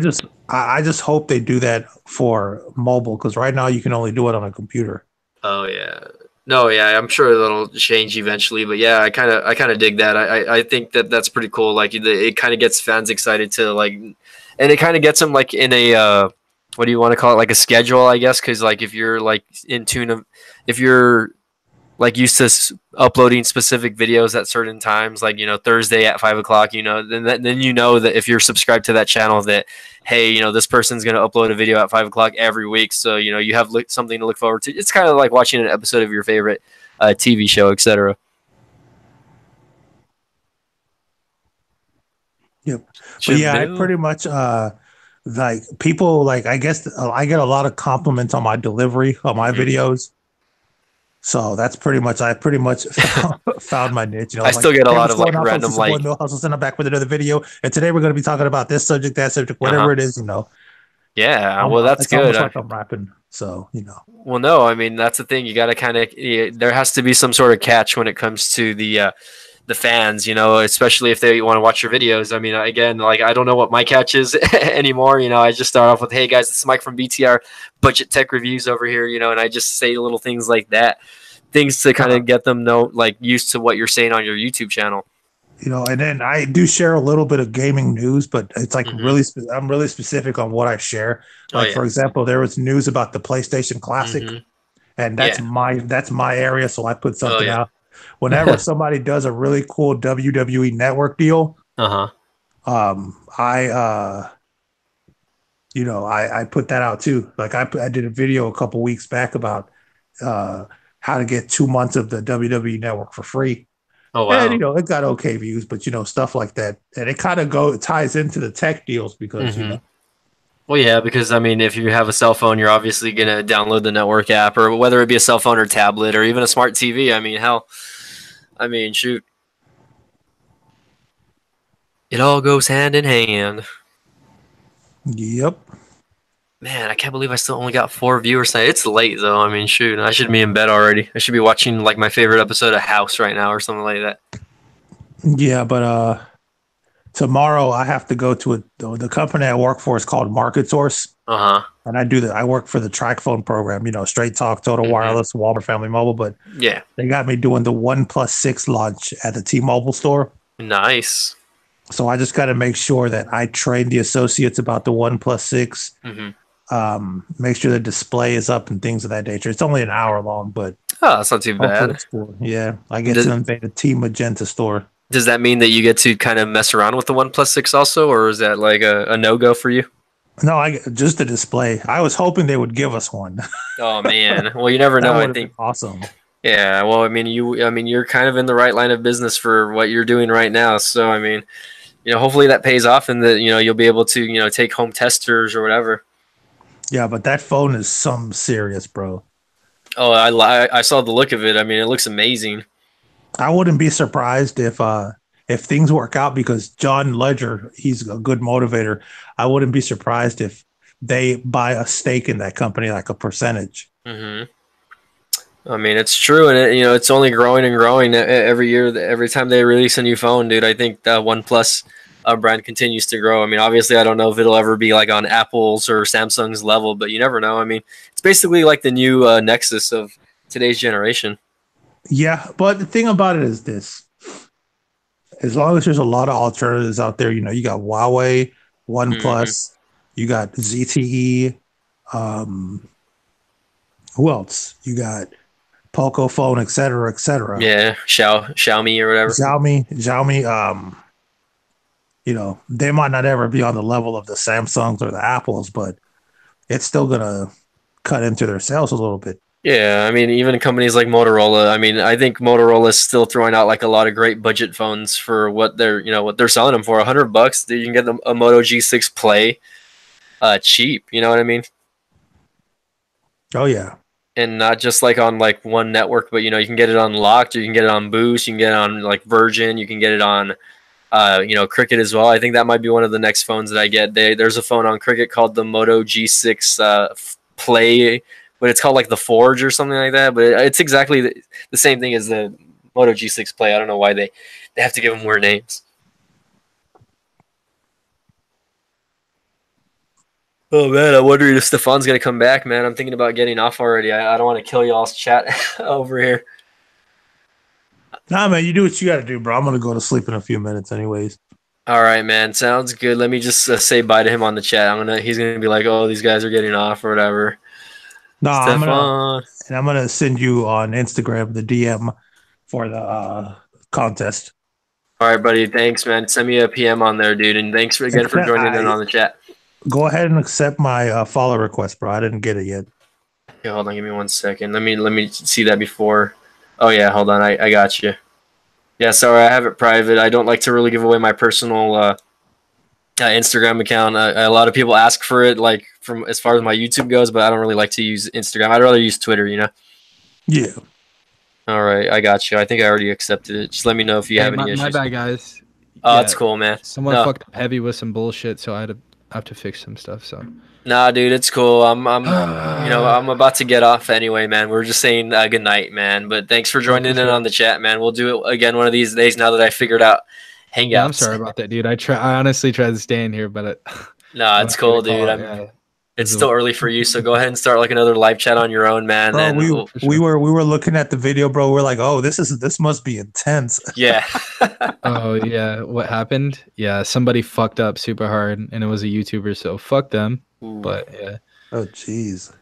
S2: just hope they do that for mobile, because right now you can only do it on a computer.
S1: Oh, yeah. No, yeah, I'm sure that'll change eventually, but yeah, I kind of dig that. I think that's pretty cool. Like it kind of gets fans excited to like, and it kind of gets them like in a what do you want to call it, like a schedule, I guess, because like if you're like in tune of, if you're like used to uploading specific videos at certain times, like Thursday at 5 o'clock, then you know that if you're subscribed to that channel, that hey, this person's going to upload a video at 5 o'clock every week, so you have something to look forward to. It's kind of like watching an episode of your favorite TV show, etc.
S2: Yep. But yeah, I pretty much like people like, I guess I get a lot of compliments on my delivery on my videos. So that's pretty much, I pretty much found my niche.
S1: I still get a lot of like random like
S2: Mill Hustle, send them back with another video. And today we're going to be talking about this subject, that subject, whatever it is,
S1: Yeah, well, that's good.
S2: It's like I'm rapping, so
S1: Well, no, I mean that's the thing. You got to kind of there has to be some sort of catch when it comes to the fans, especially if they want to watch your videos. I mean, again, like I don't know what my catch is anymore. I just start off with, "Hey guys, this is Mike from BTR BudgeTech Reviews over here," and I just say little things like that, things to kind of get them used to what you're saying on your YouTube channel.
S2: You know, and then I do share a little bit of gaming news, but it's like I'm really specific on what I share. Like for example, there was news about the PlayStation Classic, and that's my area, so I put something out. Whenever somebody does a really cool WWE Network deal, I you know, I put that out too. Like I did a video a couple weeks back about how to get 2 months of the WWE Network for free.
S1: Oh wow!
S2: And you know, it got okay views, but you know, stuff like that, and it kind of ties into the tech deals because you know.
S1: Well, yeah, because I mean, if you have a cell phone, you're obviously gonna download the network app, or whether it be a cell phone or tablet, or even a smart TV. I mean, hell, I mean, shoot, it all goes hand in hand.
S2: Yep.
S1: Man, I can't believe I still only got 4 viewers tonight. It's late though. I mean, shoot, I should be in bed already. I should be watching like my favorite episode of House right now or something like that.
S2: Yeah, but tomorrow I have to go to the company I work for is called Market Source. And I work for the TracFone program, you know, Straight Talk, Total Wireless, Walmart Family Mobile, but
S1: yeah,
S2: they got me doing the OnePlus 6 launch at the T-Mobile store.
S1: Nice.
S2: So I just got to make sure that I train the associates about the OnePlus 6. Make sure the display is up and things of that nature. It's only an hour long, but
S1: that's not too bad.
S2: Yeah, I get to invade a Team Magenta store.
S1: Does that mean that you get to kind of mess around with the OnePlus 6 also, or is that like a no-go for you?
S2: No, just the display. I was hoping they would give us one.
S1: Oh man, well you never know. I think
S2: awesome.
S1: Yeah, well, I mean, you're kind of in the right line of business for what you're doing right now. So, I mean, you know, hopefully that pays off, and that you'll be able to take home testers or whatever.
S2: Yeah, but that phone is some serious, bro.
S1: Oh, I saw the look of it. I mean, it looks amazing.
S2: I wouldn't be surprised if things work out because John Ledger, he's a good motivator. I wouldn't be surprised if they buy a stake in that company, like a percentage.
S1: I mean, it's true, and it's only growing and growing every year. Every time they release a new phone, dude, I think the OnePlus brand continues to grow. I mean, obviously, I don't know if it'll ever be like on Apple's or Samsung's level, but you never know. I mean, it's basically like the new Nexus of today's generation.
S2: Yeah, but the thing about it is this. As long as there's a lot of alternatives out there, you got Huawei, OnePlus, you got ZTE, who else? You got Poco phone, et cetera, et cetera.
S1: Yeah, Xiaomi or whatever.
S2: Xiaomi, they might not ever be on the level of the Samsungs or the Apples, but it's still gonna cut into their sales a little bit.
S1: Yeah, I mean, even companies like Motorola. I mean, I think Motorola is still throwing out like a lot of great budget phones for what they're selling them for. $100, you can get a Moto G6 Play, cheap. You know what I mean?
S2: Oh yeah.
S1: And not just like on like one network, but you can get it on Locked, you can get it on Boost, you can get it on like Virgin, you can get it on Cricket as well. I think that might be one of the next phones that I get. There's a phone on Cricket called the Moto G6 Play, but it's called like the Forge or something like that. But it's exactly the same thing as the Moto G6 Play. I don't know why they have to give them weird names. Oh man, I wonder if Stefan's gonna come back, man. I'm thinking about getting off already. I don't want to kill y'all's chat over here.
S2: Nah, man, you do what you gotta do, bro. I'm gonna go to sleep in a few minutes, anyways.
S1: All right, man. Sounds good. Let me just say bye to him on the chat. He's gonna be like, "Oh, these guys are getting off" or whatever.
S2: No, I'm gonna send you on Instagram the DM for the contest.
S1: All right, buddy. Thanks, man. Send me a PM on there, dude. And thanks again for joining in on the chat.
S2: Go ahead and accept my follow request, bro. I didn't get it yet.
S1: Okay, hold on. Give me 1 second. Let me see that before. Oh yeah, hold on. I got you. Yeah, sorry. I have it private. I don't like to really give away my personal Instagram account. A lot of people ask for it, like from as far as my YouTube goes, but I don't really like to use Instagram. I'd rather use Twitter.
S2: Yeah.
S1: All right, I got you. I think I already accepted it. Just let me know if you have any issues.
S3: My bad, guys.
S1: Oh, that's cool, man.
S3: Someone fucked up heavy with some bullshit, so I have to fix some stuff. So.
S1: Nah, dude, it's cool. I'm about to get off anyway, man. We're just saying good night, man. But thanks for joining in on the chat, man. We'll do it again one of these days now that I figured out Hangouts.
S3: Yeah, I'm sorry about that, dude. I honestly tried to stay in here, but
S1: no, it's cool, dude. It's still early for you, so go ahead and start like another live chat on your own, man.
S2: Bro,
S1: and
S2: we were looking at the video, bro. We're like, oh, this must be intense.
S1: Yeah.
S3: Oh yeah, what happened? Yeah, somebody fucked up super hard, and it was a YouTuber, so fuck them.
S1: Ooh.
S3: But yeah.
S2: Oh jeez.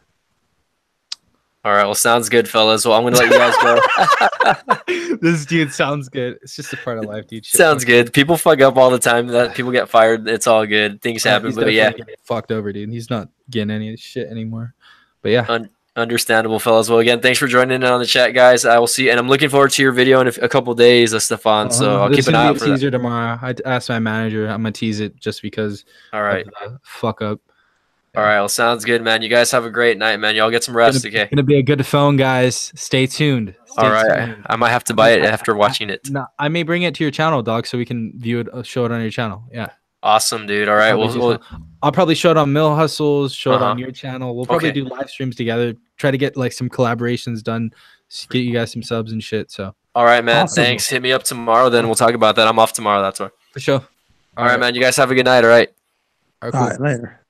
S1: All right, well, sounds good, fellas. Well, I'm gonna let you guys go.
S3: This dude sounds good. It's just a part of life, dude. Shit
S1: sounds good. People fuck up all the time. That people get fired. It's all good. Things happen. But yeah,
S3: fucked over, dude. He's not getting any shit anymore. But yeah,
S1: understandable, fellas. Well, again, thanks for joining in on the chat, guys. I will see, and I'm looking forward to your video in a couple days, Stefan. So I'll keep an eye out for that.
S3: Teaser tomorrow. I asked my manager. I'm gonna tease it just because.
S1: All right.
S3: Fuck up.
S1: All right, well, sounds good, man. You guys have a great night, man. Y'all get some rest, okay?
S3: It's gonna be a good phone, guys. Stay tuned.
S1: All right, I might have to buy it after watching it.
S3: No, I may bring it to your channel, dog, so we can view it, show it on your channel. Yeah.
S1: Awesome, dude. All right,
S3: I'll probably show it on Mill Hustles, show it on your channel. We'll probably do live streams together. Try to get like some collaborations done, get you guys some subs and shit. So.
S1: All right, man. Awesome. Thanks. Hit me up tomorrow, then we'll talk about that. I'm off tomorrow. That's why.
S3: For sure.
S1: All right, man. You guys have a good night. All right.
S2: All right, later.